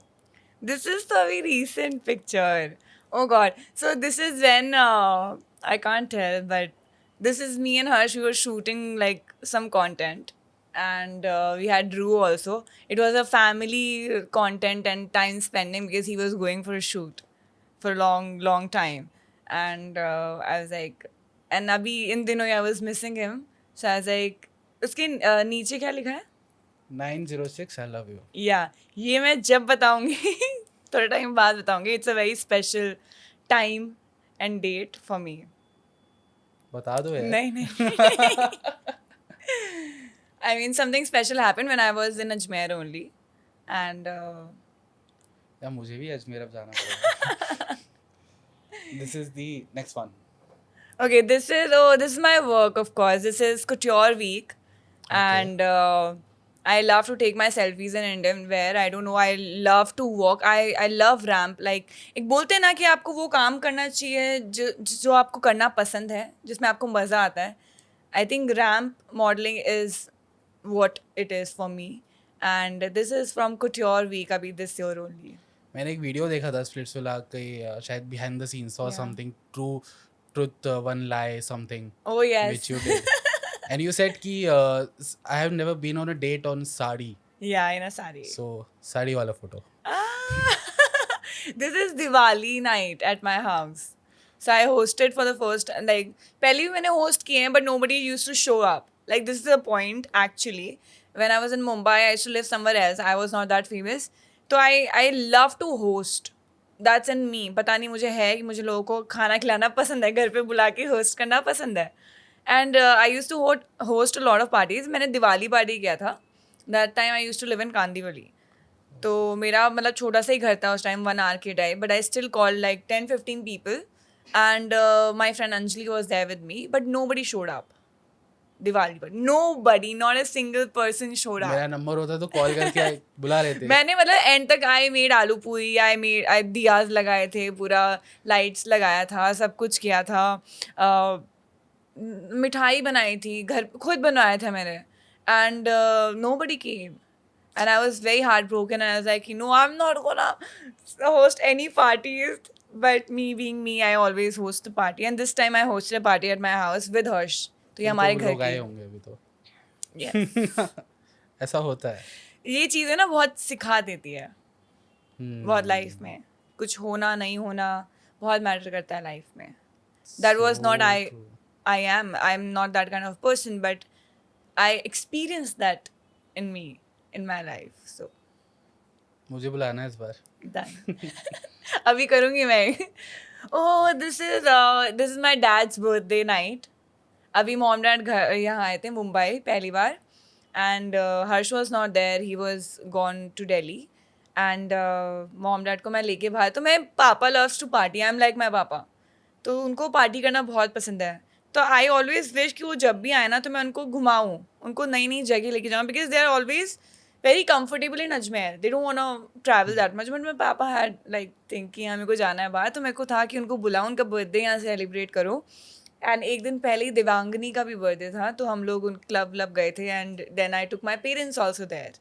This is the very recent picture. Oh God. So this is when I can't tell, but this is me and Harsh. We were shooting like some content, and we had Drew also. It was a family content and time spending because he was going for a shoot for a long time, and I was like, and abhi in dino I was missing him, so I was like, उसके नीचे क्या लिखा है? 906 I love you. या ये मैं जब बताऊंगी थोड़ा टाइम बाद बताऊंगी. It's a very special time and date for me. बता दो यार. नहीं I mean something special happened when I was in Ajmer only and यार मुझे भी अजमेर अब जाना पड़ेगा. This is the next one. okay, this is my work, of course. This is couture week, and I love to take my selfies in Indian wear. I don't know, I love to walk. I love ramp. Like एक बोलते हैं ना कि आपको वो काम करना चाहिए जो आपको करना पसंद है, जिसमें आपको मज़ा आता है. I think ramp modeling is what it is for me, and this is from couture week अभी this year only. मैंने एक वीडियो देखा था स्प्लिट्सविला के, शायद बिहाइंड द सीन्स और something truth one lie something Oh yes. which you did. And you said कि I have never been on a date on sari. Yeah, in a sari. So sari वाला photo. This is Diwali night at my house. So I hosted for the first, like पहले भी मैंने host किए हैं, but nobody used to show up. Like this is the point actually. When I was in Mumbai, I used to live somewhere else. I was not that famous. So I love to host. That's in me. पता नहीं मुझे है कि मुझे लोगों को खाना खिलाना पसंद है, घर पे बुला के host करना पसंद है. And I used to host a lot of parties. मैंने दिवाली पार्टी किया था. That time I used to live in Kandivali. तो मेरा मतलब छोटा सा ही घर था उस टाइम, 1 hour के drive, but I still call like 10-15 people and my friend Anjali was there with me, but nobody showed up Diwali पर, nobody, not a single person showed मेरा अप. नंबर होता तो कॉल करके बुला लेते. मैंने मतलब एंड तक आई मेड आलू पूरी, आई दियाज लगाए थे, पूरा लाइट्स लगाया था, सब कुछ किया था. मिठाई बनाई थी, घर खुद बनवाया था मैंने, and nobody came. And I was very heartbroken, and I was like, I'm not gonna host any parties. But me being me, I always host the party. And this time I hosted a party at my house with Harsh. तो ये फिर हमारे तो घर लोग आए की. होंगे अभी तो. Yes. ऐसा होता है. ये चीज़ें ना बहुत सिखा देती है बहुत लाइफ Hmm. में. कुछ होना नहीं होना बहुत मैटर करता है लाइफ में. That was not So I. true. I'm not that kind of person, but I experienced that in me, in my life. So मुझे बुलाना है इस बार. done. अभी करूँगी मैं. Oh, this is my dad's birthday night. अभी mom dad घर यहाँ आए थे मुंबई पहली बार, and Harsh was not there, he was gone to Delhi. And mom dad को मैं लेके बाहर, तो मैं पापा loves to party, I am like my पापा, तो उनको पार्टी करना बहुत पसंद है. तो आई ऑलवेज विश कि वो जब भी आए ना तो मैं उनको घुमाऊँ, उनको नई नई जगह लेके जाऊँ, because they are always very comfortable in Ajmer. They don't want to travel that much. But my papa had like think कि हाँ मेरे को जाना है बाहर, तो मेरे को था कि उनको बुलाऊं, उनका बर्थडे यहाँ सेलिब्रेट करो. एंड एक दिन पहले ही देवांगनी का भी बर्थडे था, तो हम लोग उन क्लब गए थे, and then I took my parents also there,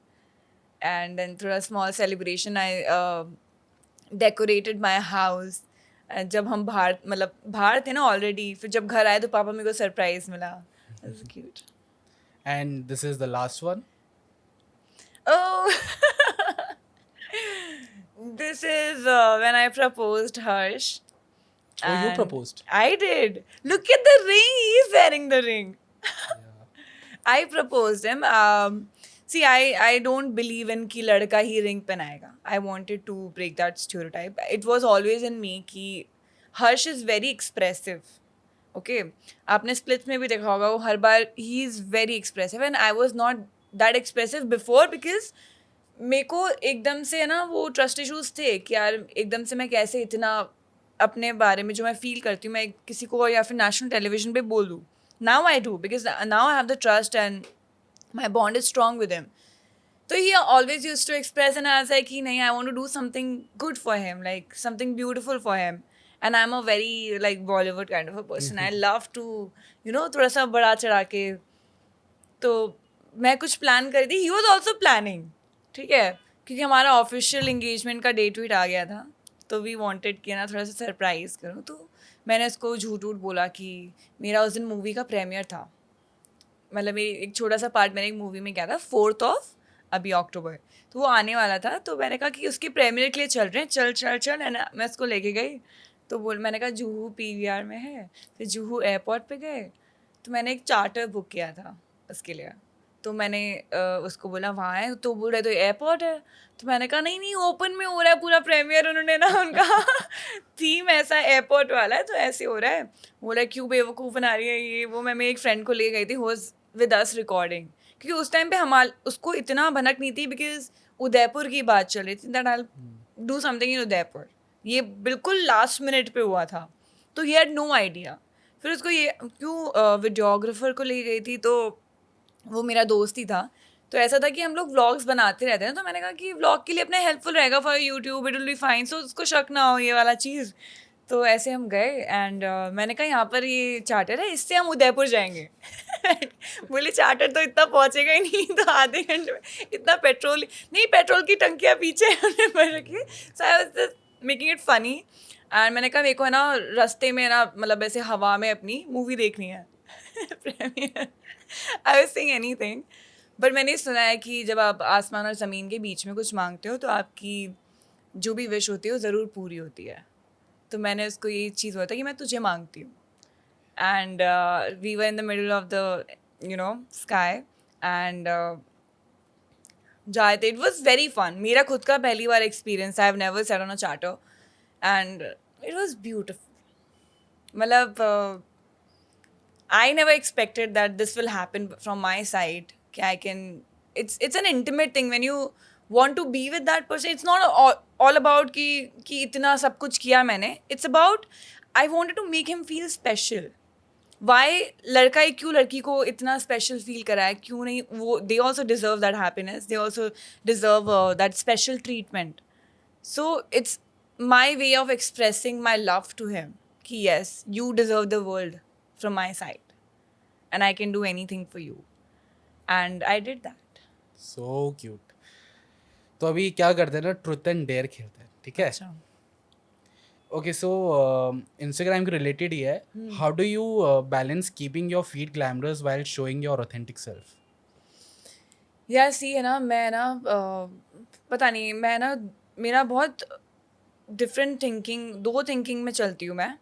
and then थोड़ा small celebration, I decorated my house. जब हम बाहर थे ना ऑलरेडी, फिर जब घर आए तो पापा मेरे को सरप्राइज मिला. Cute. And this is the last one. Oh, this is when I proposed Harsh. Oh, you And proposed. I did. Look at the ring. He's wearing the ring. I proposed him. See, I don't believe in कि लड़का ही ring पहनाएगा. I wanted to break that stereotype. It was always in me कि Harsh is very expressive. Okay, आपने splits में भी देखा होगा, वो हर बार he is very expressive, and I was not that expressive before because मेरे को एकदम से है ना वो ट्रस्ट इश्यूज थे कि यार एकदम से मैं कैसे इतना अपने बारे में जो मैं फील करती हूँ मैं किसी को या फिर नेशनल टेलीविजन पे बोल दूँ. Now I do because now I have the trust and my bond is strong with him. तो he always use to express and I was like कि नहीं, I want to do something good for him, like something beautiful for him. And I am a very like Bollywood kind of a person. I love to थोड़ा सा बड़ा चढ़ा के. तो मैं कुछ प्लान कर दी, ही वॉज ऑल्सो प्लानिंग. ठीक है, क्योंकि हमारा ऑफिशियल इंगेजमेंट का डेट वीट आ गया था, तो वी वांटेड कि ना थोड़ा सा सरप्राइज़ करूँ. तो मैंने उसको झूठ बोला कि मेरा उस दिन मूवी का प्रीमियर था, मतलब मेरी एक छोटा सा पार्ट मैंने एक मूवी में किया था 4th of अभी अक्टूबर, तो वो आने वाला था. तो मैंने कहा कि उसके प्रीमियर के लिए चल रहे हैं, चल एंड मैं उसको लेके गई. तो मैंने कहा जूहू PVR में है. फिर जूहू एयरपोर्ट पे गए, तो मैंने एक चार्टर बुक किया था उसके लिए. तो मैंने उसको बोला वहाँ है, तो बोल रहे तो एयरपोर्ट है. तो मैंने कहा नहीं ओपन में हो रहा है पूरा प्रीमियर, उन्होंने ना उनका थीम ऐसा एयरपोर्ट वाला है तो ऐसे हो रहा है. बोला क्यों बेवकूफ़ बना रही है ये वो. मैं मेरी एक फ्रेंड को ले गई थी, वॉज विद अस रिकॉर्डिंग, क्योंकि उस टाइम पे उसको इतना भनक नहीं थी बिकॉज उदयपुर की बात चल रही थी that I do something in Udaipur. ये बिल्कुल लास्ट मिनट पे हुआ था, तो ही हैड नो आइडिया. फिर उसको ये क्यों वीडियोग्राफर को ले गई थी, तो वो मेरा दोस्त ही था. तो ऐसा था कि हम लोग व्लॉग्स बनाते रहते हैं, तो मैंने कहा कि व्लॉग के लिए अपने हेल्पफुल रहेगा for YouTube, it will be fine, so उसको शक ना हो ये वाला चीज़. तो ऐसे हम गए एंड मैंने कहा यहाँ पर ये चार्टर है, इससे हम उदयपुर जाएंगे. बोले चार्टर तो इतना पहुँचेगा ही नहीं, तो आधे घंटे में इतना पेट्रोल नहीं, पेट्रोल की टंकियाँ पीछे हमने भर रखी. So I was just making it funny. And मैंने कहा मेरे को है ना रास्ते में ना मतलब ऐसे हवा में अपनी मूवी देखनी है. Premiere I was saying anything. But मैंने सुना है कि जब आप आसमान और ज़मीन के बीच में कुछ मांगते हो तो आपकी जो भी विश होती है वो ज़रूर पूरी होती है. तो मैंने उसको ये चीज़ बोला था कि मैं तुझे मांगती हूँ. And we were in the middle of the sky and जाए थे. It was very fun. मेरा खुद का पहली बार experience. I have never set on a charter and it was beautiful. मतलब I never expected that this will happen from my side. I can. It's an intimate thing when you want to be with that person. It's not all about कि इतना सब कुछ किया मैंने. It's about I wanted to make him feel special. Why लड़का ही क्यों लड़की को इतना special feel कराए, क्यों नहीं वो, they also deserve that happiness, they also deserve that special treatment. So it's my way of expressing my love to him कि yes, you deserve the world from my side and I can do anything for you. And I did that. So cute. तो अभी क्या करते हैं ना, truth and dare खेलते हैं, ठीक है? अच्छा. ओके, सो इंस्टाग्राम के रिलेटेड ही है. How do you balance keeping your feed glamorous while showing your authentic self? यार सी है ना, मैं ना पता नहीं, मैं ना मेरा बहुत डिफरेंट थिंकिंग, दो थिंकिंग में चलती हूँ मैं.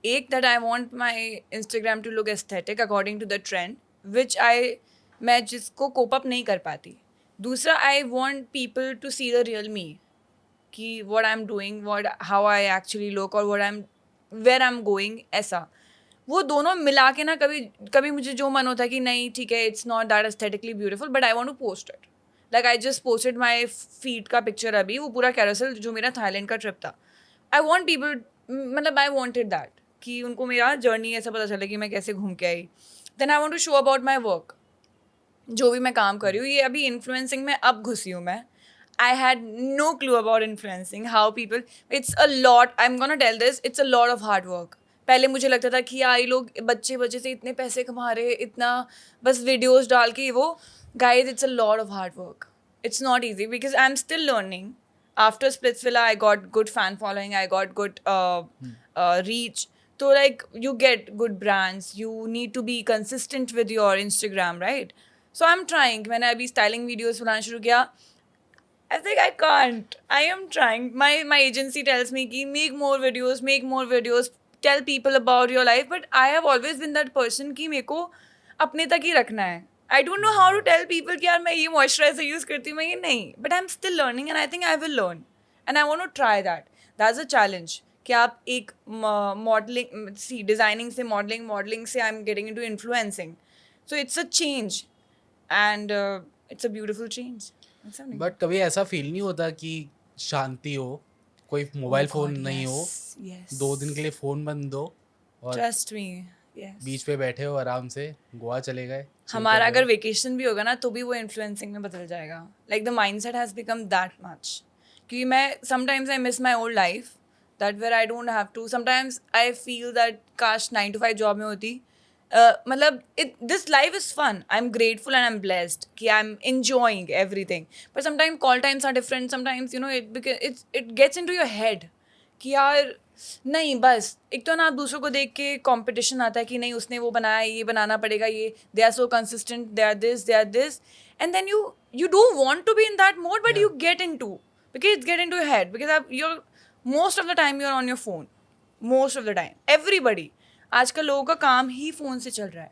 एक that I want my Instagram to look aesthetic according to the trend which मैं जिसको कोप अप नहीं कर पाती. दूसरा, I want people to see the real me कि what I am doing, what how I actually look, और what I am where I am going. ऐसा वो दोनों मिला के ना, कभी कभी मुझे जो मन होता है कि नहीं ठीक है, it's not that aesthetically beautiful but I want to post it. Like I just posted my feet का पिक्चर अभी, वो पूरा कैरोसेल जो मेरा थाईलैंड का ट्रिप था. आई वॉन्ट पीपल, मतलब आई वॉन्टेड दैट कि उनको मेरा जर्नी ऐसा पता चले कि मैं कैसे घूम के आई. Then I want to show about my work, जो भी मैं काम कर रही हूँ. ये अभी इन्फ्लुएंसिंग में अब घुसी हूँ मैं. I had no clue about influencing, how people, it's a lot, I'm gonna tell this, it's a lot of hard work. पहले मुझे लगता था कि यार ये लोग बच्चे से इतने पैसे कमा रहे, इतना बस वीडियोस डाल के वो. Guys, it's a lot of hard work. It's not easy because I'm still learning. After Splitsvilla, I got good fan following, I got good reach. So like you get good brands, you need to be consistent with your Instagram, right? So I'm trying. मैंने अभी styling videos बनाना शुरू किया. I think I can't. I am trying. My agency tells me ki make more videos, tell people about your life. But I have always been that person कि मेरे को अपने तक ही रखना है. I don't know how to tell people कि यार मैं ये moisturizer use करती हूँ, मैं ये नहीं. But I'm still learning and I think I will learn. And I want to try that. That's a challenge. कि आप एक modeling, see, designing से modeling से I'm getting into influencing. So it's a change. And it's a beautiful change. But कभी ऐसा feel नहीं होता कि शांति हो, कोई मोबाइल फोन नहीं हो, 2 दिन के लिए फोन बंद हो और ट्रस्ट मी, यस, बीच पे बैठे हो आराम से, गोवा चले गए, हमारा अगर वेकेशन भी होगा ना तो भी वो इन्फ्लुएंसिंग में बदल जाएगा. Like the mindset has become that much. क्योंकि मैं sometimes I miss my old life that where I don't have to. Sometimes I feel that काश 9 to 5 जॉब में होती. मतलब this life is fun. I'm grateful and I'm blessed कि I'm enjoying everything. But sometimes call times are different. Sometimes you know it gets into your head कि यार नहीं, बस एक तो ना आप दूसरों को देख के कंपटीशन आता है कि नहीं उसने वो बनाया, ये बनाना पड़ेगा, ये they are so consistent, they are this, and then you don't want to be in that mode but you get into, because it's get into your head because you're most of the time you're on your phone, most of the time everybody. आजकल लोगों का काम ही phone से चल रहा है,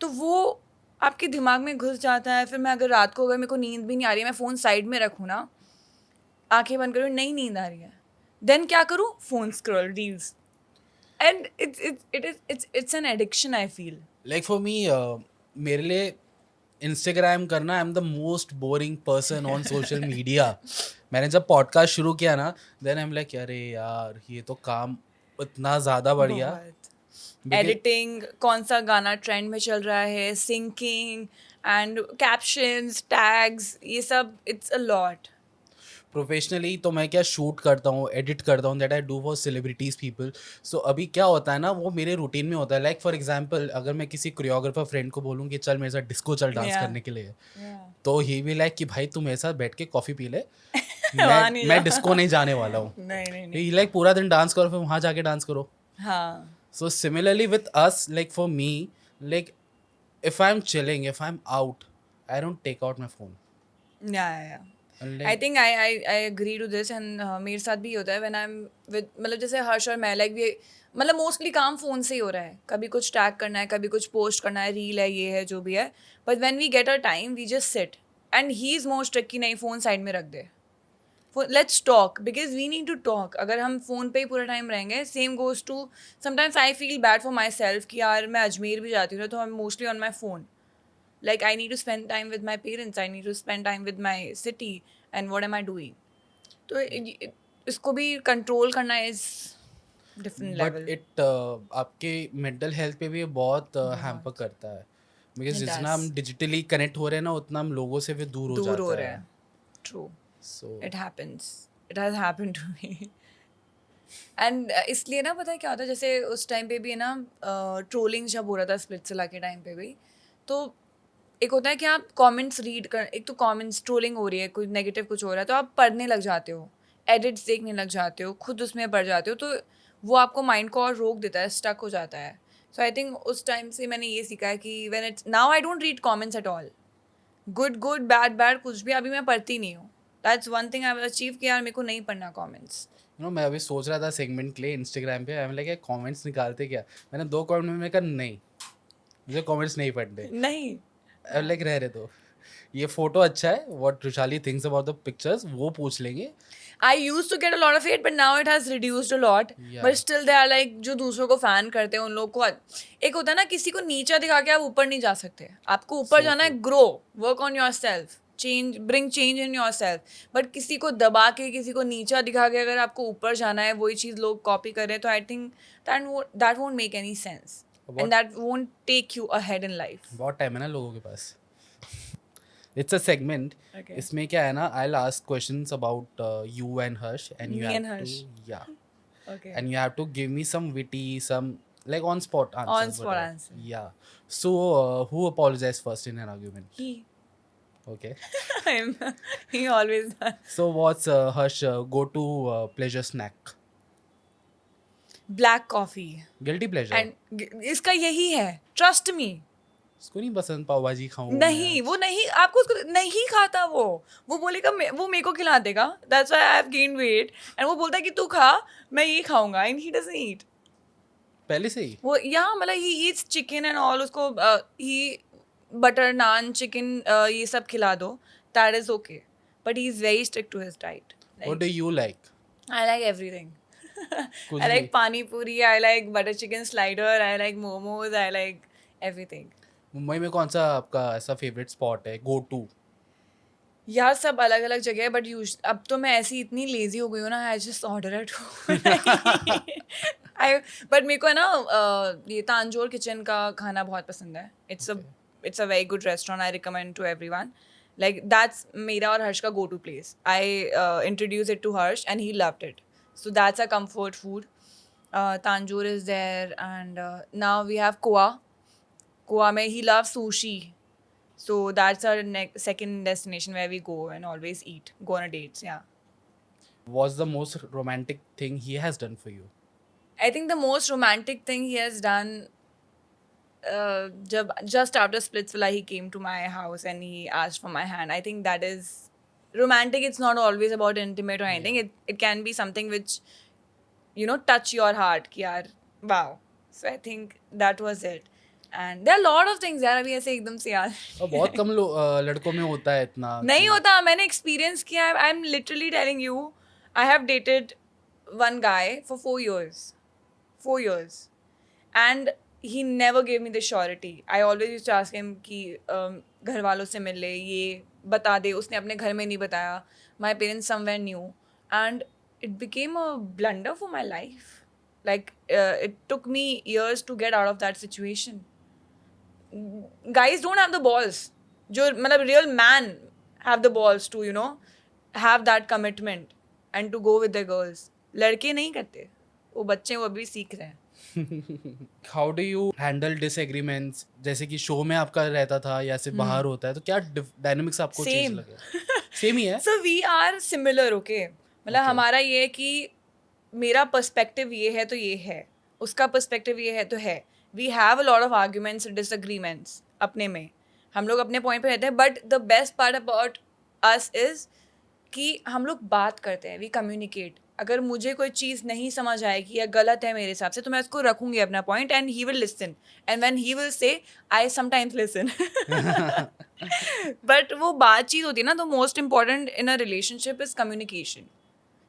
तो वो आपके दिमाग में घुस जाता है. फिर मैं अगर रात को, अगर मेरे को नींद भी नहीं आ रही है, मैं फ़ोन साइड में रखूँ ना, आंखें बंद करूँ, नहीं नींद आ रही है, देन क्या करूँ, phone scroll, reels. And it's an addiction I feel. Like for me, मेरे लिए इंस्टाग्राम करना, आई am the most boring person on social media. मैंने जब पॉडकास्ट शुरू किया ना, देन आई एम लाइक अरे यार ये तो काम इतना ज़्यादा बढ़िया. एडिटिंग, कौन सा गाना ट्रेंड में चल रहा है, सिंकिंग एंड कैप्शंस, टैग्स, ये सब, इट्स अ लॉट. प्रोफेशनली तो मैं क्या शूट करता हूँ, एडिट करता हूँ, that I do for celebrities people. So अभी क्या होता है ना, वो मेरे रूटीन में होता है. लाइक फॉर एग्जांपल, अगर मैं किसी कोरियोग्राफर फ्रेंड को बोलूँ कि चल मेरे साथ डिस्को चल डांस करने के लिए, तो ही भी लाइक कि भाई तू मेरे साथ बैठ के कॉफ़ी पी ले, मैं डिस्को नहीं जाने वाला हूँ. नहीं, लाइक पूरा दिन डांस करो, फिर वहाँ जाके डांस करो. हाँ. So similarly with us, like for me, like if I'm chilling, if I'm out, I don't take out my phone. Yeah. And I think I agree to this and मेरे साथ भी होता है when I'm with, मतलब जैसे हर्ष और मैं, like we, मतलब मोस्टली काम फ़ोन से ही हो रहा है. कभी कुछ टैग करना है, कभी कुछ पोस्ट करना है, रील है, ये है, जो भी है. But when we get our time, we just sit. And he is more strict कि नहीं, फ़ोन साइड में रख दे. Let's talk because we need to talk. अगर हम फ़ोन पे ही पूरा टाइम रहेंगे, same goes to, sometimes I feel bad for myself कि यार मैं अजमेर भी जाती हूँ तो I am mostly on my phone. Like I need to spend time with my parents, I need to spend time with my city, and what am I doing? तो इसको भी कंट्रोल करना is different but level. It आपके mental health पे भी ये बहुत hamper बहुत. करता है, बिकॉज It जितना does. हम डिजिटली कनेक्ट हो रहे हैं ना उतना हम लोगों से भी दूर हो दूर हो जाता रहा है. है. True. So it happens. It has happened to me. And इसलिए ना पता है क्या होता है, जैसे उस टाइम पे भी है ना, ट्रोलिंग जब हो रहा था स्प्लिट्सविला के टाइम पे भी, तो एक होता है कि आप कमेंट्स रीड कर, एक तो कमेंट्स ट्रोलिंग हो रही है, कुछ नेगेटिव कुछ हो रहा है तो आप पढ़ने लग जाते हो, एडिट्स देखने लग जाते हो, खुद उसमें पढ़ जाते हो, तो वो आपको माइंड को और रोक देता है, स्टक हो जाता है. सो आई थिंक उस टाइम से मैंने ये सीखा है कि when it's now I don't read comments at all. Good good bad bad कुछ भी अभी मैं पढ़ती नहीं हूँ. That's one thing I have achieve कि यार मेरे को नहीं पढ़ना कमेंट्स. यू नो मैं अभी सोच रहा था सेगमेंट के लिए इंस्टाग्राम पे, आई एम लाइक कमेंट्स निकालते क्या. मैंने 2 कमेंट में मैंने कहा नहीं, मुझे कमेंट्स नहीं पढ़ने. नहीं. आई लाइक रह रहे दो, ये फोटो अच्छा है, what Rushali thinks about the pictures वो पूछ लेंगे. I used to get a lot of hate, but now it has reduced a lot. Yeah. But still they are like जो दूसरों को फैन करते हैं उन लोग को, एक होता है ना किसी को नीचा दिखा के आप ऊपर नहीं जा सकते, आपको ऊपर So जाना है, true. Grow, work on your self, change, bring change in your self. But किसी को दबा के, किसी को नीचा दिखा के अगर आपको ऊपर जाना है, वही चीज़ लोग कॉपी कर रहे हैं, तो I think that won't make any sense. About- And that won't take you ahead in life. बहुत टाइम है ना लोगों के पास. It's a segment. Okay. इसमें क्या है ना, I will ask questions about you and Harsh and you Me have and to, Harsh. Yeah, Okay. and you have to give me some witty, some like on spot answers. On spot whatever. answer. Yeah. So who apologized first in an argument? He. Okay. He always does. So what's Harsh go to pleasure snack? Black coffee. Guilty pleasure. And इसका यही है, trust me. उसको नहीं पसंद पाव भाजी खाऊं नहीं, वो नहीं, आपको उसको नहीं खाता, वो बोलेगा वो मेरे को खिला देगा, that's why I have gained wait, and वो बोलता है कि तू खा, मैं ये खाऊंगा, एंड ही डजंट ईट. पहले से ही. वो या मतलब he eats chicken and all, उसको ही बटर नान चिकन ये सब खिला दो, that is okay, but he is very strict to his diet. What do you like? I like everything. कुछ I भी. like pani puri, I like butter chicken slider, I like momos, I like everything. Mumbai में कौन सा आपका ऐसा favourite spot है, go to? यार सब अलग अलग जगह है, बट अब तो मैं ऐसी इतनी लेजी हो गई हूँ ना, I just order at I. But मेरे को है ना ये तांजोर किचन का खाना बहुत पसंद है. It's a very good restaurant, I recommend to everyone. Like that's मेरा और हर्ष का go to place. I introduce it to Harsh and he loved it. So that's a comfort food. Tanjore is there, and now we have Goa. Goa mein he loves sushi, so that's our second destination where we go and always eat, go on a dates. Yeah, What's the most romantic thing he has done for you? I think the most romantic thing he has done, jab just after Splitsvilla he came to my house and he asked for my hand. I think that is romantic. It's not always about intimate or anything. It can be something which, you know, touch your heart ki yaar wow. So I think that was it. And there are a lot of things यार, अभी ऐसे एकदम से यार और बहुत कम लड़कों में होता है इतना. नहीं होता. मैंने एक्सपीरियंस किया है. I am literally telling you, I have dated one guy for 4 years and he never gave me the surety. I always used to ask him कि घर वालों से मिल ले, ये बता दे. उसने अपने घर में नहीं बताया. My parents somewhere knew and it became a blunder for my life. Like it took me years to get out of that situation. Guys don't have the balls. जो मतलब real man have the balls to, you know, have that commitment and to go with their girls. लड़के नहीं करते, वो बच्चे वो अभी सीख रहे हैं. How do you handle disagreements, जैसे कि शो में आपका रहता था या सिर्फ बाहर होता है, तो क्या डायनामिक्स आपको चेंज Same. लगे? सेम ही है. So we are similar. Okay, मतलब Okay. हमारा ये है कि मेरा पर्सपेक्टिव ये है तो ये है, उसका पर्सपेक्टिव ये है तो है. We have a lot of arguments, disagreements अपने में, हम लोग अपने पॉइंट पे रहते हैं. But the best part about us is कि हम लोग बात करते हैं, वी कम्युनिकेट. अगर मुझे कोई चीज़ नहीं समझ आएगी या गलत है मेरे हिसाब से, तो मैं उसको रखूंगी अपना point and he will listen. And when he will say, I sometimes listen. But वो बातचीत होती है ना, तो most important in a relationship is communication.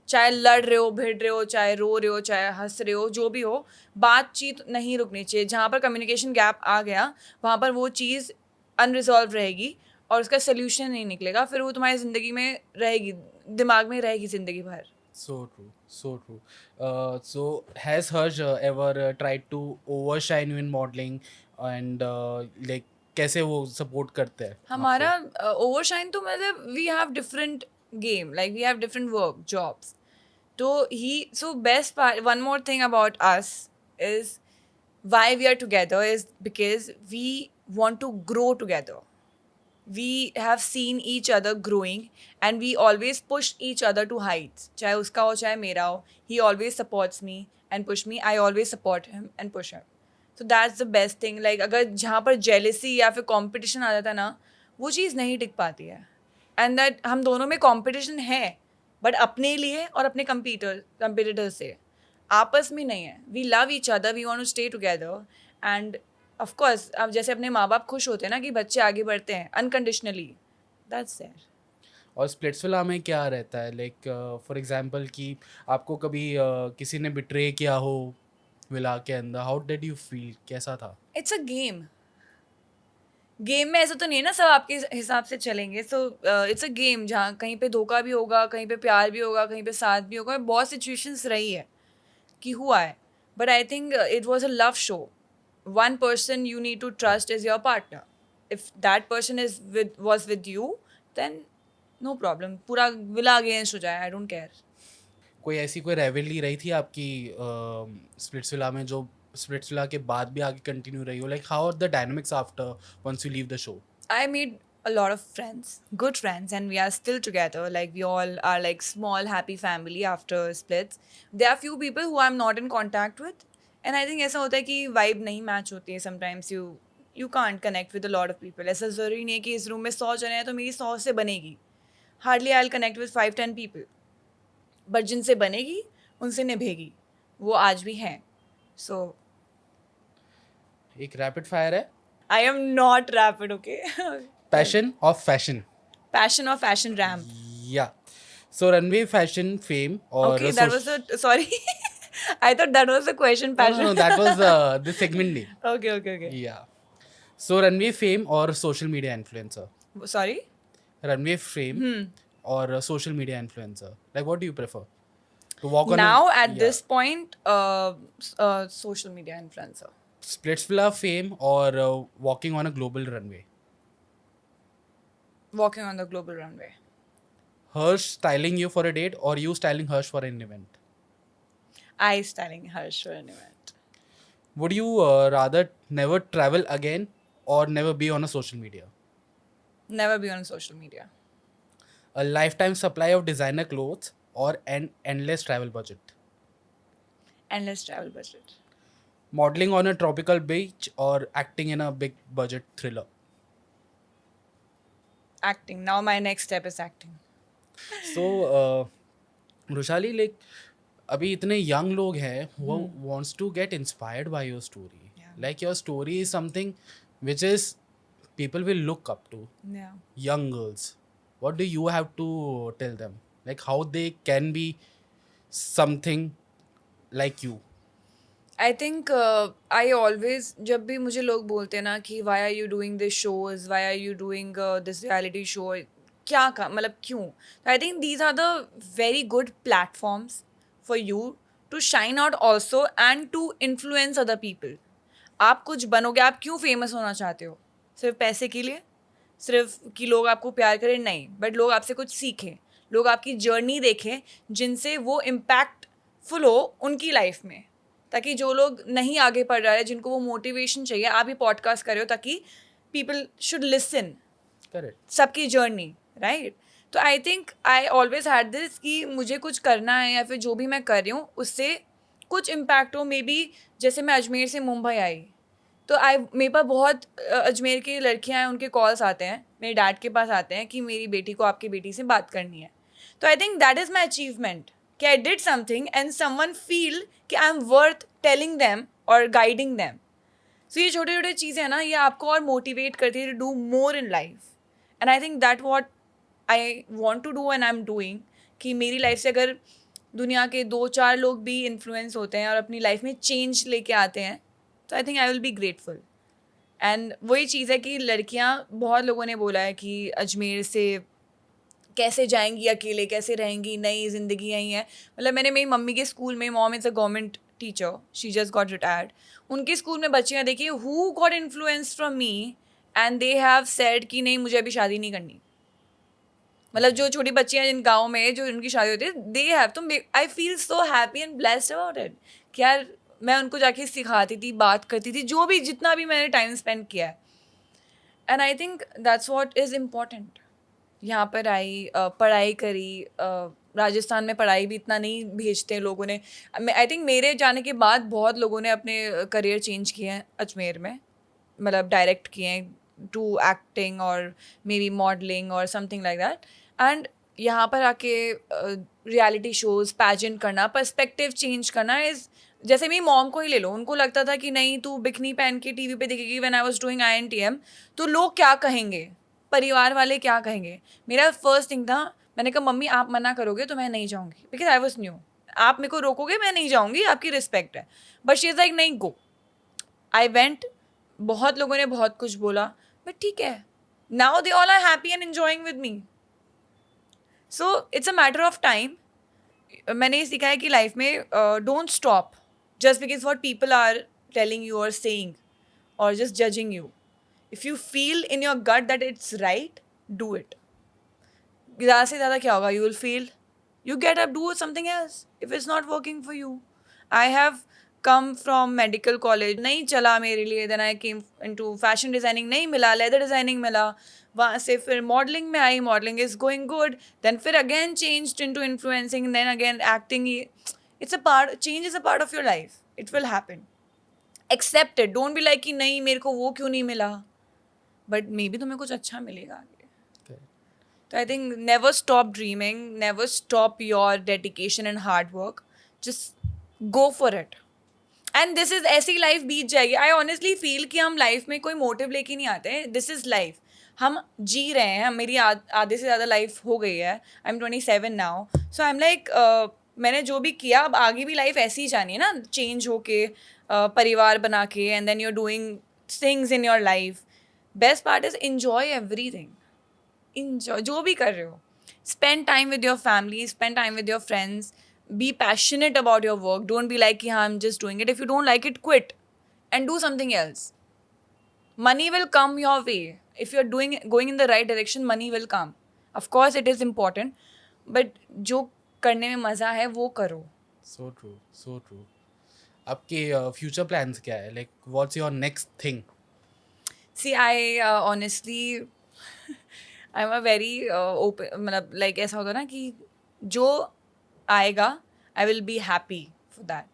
चाहे लड़ रहे हो, भिड़ रहे हो, चाहे रो रहे हो, चाहे हंस रहे हो, जो भी हो, बातचीत नहीं रुकनी चाहिए. जहाँ पर कम्युनिकेशन गैप आ गया, वहाँ पर वो चीज़ अनरिजॉल्व रहेगी और उसका सोल्यूशन नहीं निकलेगा, फिर वो तुम्हारी ज़िंदगी में रहेगी, दिमाग में रहेगी ज़िंदगी भर. So true, so true. So has Harsh ever tried to overshine you in modeling and like कैसे वो support करते हैं हमारा आपको? ओवरशाइन तो मतलब we have different game, like we have different work jobs. तो ही, so best part, one more thing about us is why we are together is because we want to grow together. We have seen each other growing and we always push each other to heights. चाहे उसका हो चाहे मेरा हो, he always supports me and push me. I always support him and push him. So that's the best thing. Like अगर जहाँ पर jealousy या फिर competition आ जाता ना, वो चीज़ नहीं टिक पाती है. And that हम दोनों में competition है, but अपने लिए और अपने competitor से, आपस में नहीं है. We love each other, we want to stay together and of course अब जैसे अपने माँ बाप खुश होते हैं ना कि बच्चे आगे बढ़ते हैं अनकंडीशनली, दैट्स देयर. और स्प्लिट्सविला में क्या रहता है लाइक फॉर एग्जांपल कि आपको कभी किसी ने बिट्रे किया हो विला के अंदर, हाउ डिड यू फील, कैसा था? It's a game. गेम में ऐसा तो नहीं है ना सब आपके हिसाब से चलेंगे. सो इट्स अ गेम जहाँ कहीं पे धोखा भी होगा, कहीं पे प्यार भी होगा, कहीं पे साथ भी होगा. बहुत सिचुएशंस रही है कि हुआ है, but I think it was a love show. One person you need to trust is your partner. If that person is was with you, then no problem, पूरा विला अगेंस्ट हो जाए, आई डोंट केयर. कोई ऐसी कोई रेवलरी रही थी आपकी Splitsvilla में जो स्प्लिट्सविला के बाद भी आगे कंटिन्यू रही हो, like how are the dynamics after once you leave the show? I made a lot of friends, good friends, and we are still together. Like we all are like small happy family after splits. There are few people who I'm not in contact with, and I think ऐसा होता है कि vibe नहीं match होती है. Sometimes you can't connect with a lot of people. ऐसा ज़रूरी नहीं है कि इस room में 100 जने हैं तो मेरी 100 से बनेगी. Hardly I'll connect with 5-10 people. But जिनसे बनेगी उनसे निभेगी. वो आज भी हैं. So एक रैपिड फायर है, I am not rapid, okay? Passion of fashion. Passion or fashion ram. या सो रनवे फैशन फेम और Okay, that was a sorry. I thought that was the question. Passion. no, that was the segment name. Okay. Yeah. So runway fame or social media influencer? Sorry. Runway fame or social media influencer? Like, what do you prefer? To walk on Now at yeah. this point, social media influencer. Splitsvilla fame or walking on a global runway? Walking on the global runway. Harsh styling you for a date or you styling Harsh for an event? I styling Harsh for an event. Would you rather never travel again or never be on a social media? Never be on social media. A lifetime supply of designer clothes or an endless travel budget? Endless travel budget. Modeling on a tropical beach or acting in a big budget thriller? Acting. Now my next step is acting. So Rushali, like अभी इतने young लोग हैं who wants to get inspired by your story. Yeah. Like your story is something which is people will look up to. Yeah. Young girls. What do you have to tell them? Like how they can be something like you? I think I always, जब भी मुझे लोग बोलते हैं ना कि why are you doing this shows, why are you doing this reality show, क्या का मतलब क्यों? I think these are the very good platforms for you to shine out also and to influence other people. आप कुछ बनोगे, आप क्यों famous होना चाहते हो? सिर्फ पैसे के लिए? सिर्फ कि लोग आपको प्यार करें? नहीं, बट लोग आपसे कुछ सीखें, लोग आपकी जर्नी देखें जिनसे वो इम्पैक्टफुल हो उनकी लाइफ में, ताकि जो लोग नहीं आगे पढ़ रहे हैं, जिनको वो मोटिवेशन चाहिए, आप ही पॉडकास्ट कर रहे हो ताकि पीपल शुड लिसन Correct. सबकी जर्नी, राइट? तो I think I always had this कि मुझे कुछ करना है या फिर जो भी मैं कर रही हूँ उससे कुछ इम्पैक्ट हो. मे बी जैसे मैं अजमेर से मुंबई आई तो मेरे पास बहुत अजमेर की लड़कियां हैं, उनके कॉल्स आते हैं, मेरे डैड के पास आते हैं कि मेरी बेटी को आपकी बेटी से बात करनी है. तो I think that is my achievement कि I did something and someone feel कि I am worth telling them और गाइडिंग दैम. सो ये छोटे छोटे चीज़ें हैं ना, ये आपको और मोटिवेट करती है to do more in life. And I think that what I want to do and I am doing. कि मेरी लाइफ से अगर दुनिया के 2-4 लोग भी इन्फ्लुएंस होते हैं और अपनी लाइफ में चेंज लेके आते हैं, तो I think I will be grateful. And वही चीज़ है कि लड़कियां, बहुत लोगों ने बोला है कि अजमेर से कैसे जाएंगी अकेले, कैसे रहेंगी, नई ज़िंदगी यही है. मतलब मैंने मेरी मम्मी के स्कूल में, mom is a government teacher, she just got retired, उनके स्कूल में बच्चियाँ देखी who got influence from me and they have said कि नहीं मुझे अभी शादी नहीं करनी. मतलब जो छोटी बच्चियाँ जिन गाँव में जो उनकी शादी होती है, दे हैव, तो I feel so happy and blessed about it कि यार मैं उनको जाके सिखाती थी, बात करती थी, जो भी जितना भी मैंने टाइम स्पेंड किया है. And I think that's what is important. यहाँ पर आई, पढ़ाई करी. राजस्थान में पढ़ाई भी इतना नहीं भेजते हैं लोगों ने. आई थिंक मेरे जाने के बाद बहुत लोगों ने अपने करियर चेंज किए हैं अजमेर में, मतलब डायरेक्ट किए हैं टू एक्टिंग और मे बी मॉडलिंग और समथिंग लाइक दैट. एंड यहाँ पर आके रियलिटी शोज, पैजेंट करना, पर्सपेक्टिव चेंज करना इज़, जैसे मेरी मॉम को ही ले लो, उनको लगता था कि नहीं तू बिकनी पहन के टीवी पे दिखेगी when I was doing INTM, तो लोग क्या कहेंगे, परिवार वाले क्या कहेंगे. मेरा फर्स्ट थिंग था, मैंने कहा मम्मी आप मना करोगे तो मैं नहीं जाऊँगी, बिकॉज आई वॉज न्यू. आप मेरे को रोकोगे मैं नहीं जाऊँगी, आपकी रिस्पेक्ट है. बट शी इज़ लाइक नहीं गो. I went. बहुत लोगों ने बहुत कुछ बोला, बट ठीक है, now they all are happy and enjoying with me. So it's a matter of time. मैंने ये सीखा है कि लाइफ में don't stop just because what people are telling you और सेइंग और just judging you. If you feel in your gut that it's right, do it. ज़्यादा से ज़्यादा क्या होगा, you will feel, you get up, do something else if it's not working for you. I have come from medical college, नहीं चला मेरे लिए. Then I came into fashion designing, नहीं मिला. लेदर डिज़ाइनिंग मिला. वहाँ से फिर मॉडलिंग में आई, modelling is going good. Then फिर again changed into influencing, then again acting. It's a part, change is a part of your life. It will happen. Accept it. Don't be like कि नहीं मेरे को वो क्यों नहीं मिला, बट मे बी तुम्हें कुछ अच्छा मिलेगा आगे. So I think never stop dreaming, never stop your dedication and hard work. Just go for it. And this is ऐसी लाइफ बीत जाएगी. I honestly feel कि हम लाइफ में कोई मोटिव लेके नहीं आते हैं. This is life. हम जी रहे हैं. मेरी आधे से ज़्यादा लाइफ हो गई है. I'm 27 now. So I'm like मैंने जो भी किया, अब आगे भी लाइफ ऐसी ही जानी है ना, चेंज होके, परिवार बना के, and then you're doing things in your life. Best part is enjoy everything. Enjoy जो भी कर रहे हो. Spend time with your family, spend time with your friends, be passionate about your work. Don't be like हाँ I'm just doing it. If you don't like it, quit and do something else. Money will come your way. If you're going in the right direction, money will come. Of course it is important, but जो करने में मज़ा है वो करो. So true, so true. आपके future plans क्या है? Like what's your next thing? See, I honestly I'm a very open, मतलब like ऐसा होता है ना कि जो आएगा I will be happy for that.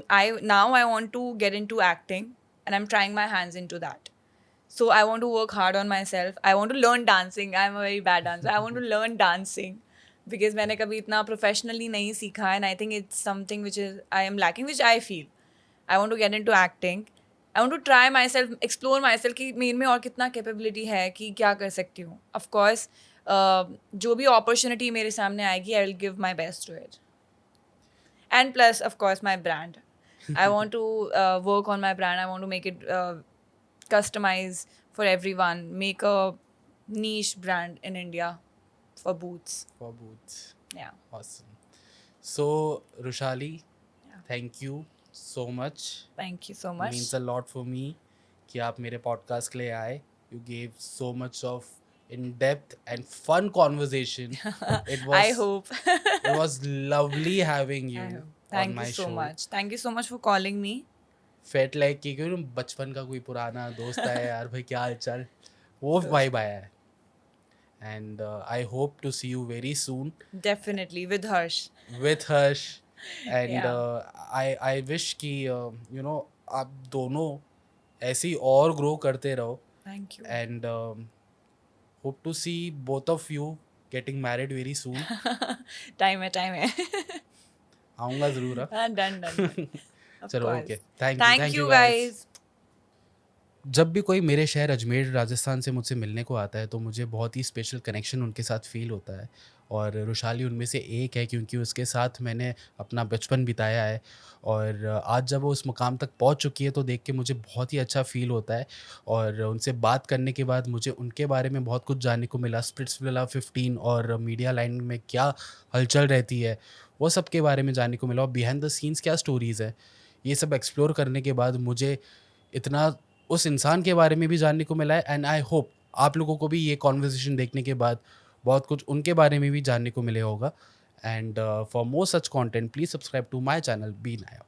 I want to get into acting and I'm trying my hands into that. So I want to work hard on myself. I want to learn dancing. I'm a very bad dancer. I want to learn dancing because मैंने कभी इतना professionally नहीं सीखा है, and I think it's something which is I am lacking, which I feel. I want to get into acting. I want to try myself, explore myself कि मेरे में और कितना कैपेबिलिटी है कि क्या कर सकती हूँ. Of course, जो भी अपॉर्चुनिटी मेरे सामने आएगी, I will give my best to it. And plus, of course, my brand. I want to work on my brand. I want to make it customize for everyone. Make a niche brand in India for boots. For boots. Yeah. Awesome. So Rushali, thank you so much. Thank you so much. Means a lot for me कि आप मेरे podcast के लिए आए. You gave so much of in-depth and fun conversation. It was I hope. it was lovely having you I hope. on Thank my you so show. much. Thank you so much for calling me. Felt like कि क्यों बचपन का कोई पुराना दोस्त है यार, भाई क्या हाल चाल, वो vibe आया है. And I hope to see you very soon Definitely with Harsh. with Harsh. And Yeah. I wish कि you know आप दोनों ऐसे ही और grow करते रहो. Thank you. And hope to see both of you getting married very soon. time है. आऊँगा ज़रूर. Done. Of चलो course. okay. Thank you. Thank you guys. जब भी कोई मेरे शहर अजमेर राजस्थान से मुझसे मिलने को आता है तो मुझे बहुत ही स्पेशल कनेक्शन उनके साथ फ़ील होता है। और रुशाली उनमें से एक है, क्योंकि उसके साथ मैंने अपना बचपन बिताया है। और आज जब वो उस मुकाम तक पहुंच चुकी है तो देख के मुझे बहुत ही अच्छा फ़ील होता है। और उनसे बात करने के बाद मुझे उनके बारे में बहुत कुछ जानने को मिला, स्प्लिट्सविला 15 और मीडिया लाइन में क्या हलचल रहती है, वो सब के बारे में जानने को मिला। और बिहाइंड द सीन्स क्या स्टोरीज़ है, ये सब एक्सप्लोर करने के बाद मुझे इतना उस इंसान के बारे में भी जानने को मिला है। एंड आई होप आप लोगों को भी ये कॉन्वर्सेशन देखने के बाद बहुत कुछ उनके बारे में भी जानने को मिले होगा। And for more such content please subscribe to my channel बी नाया।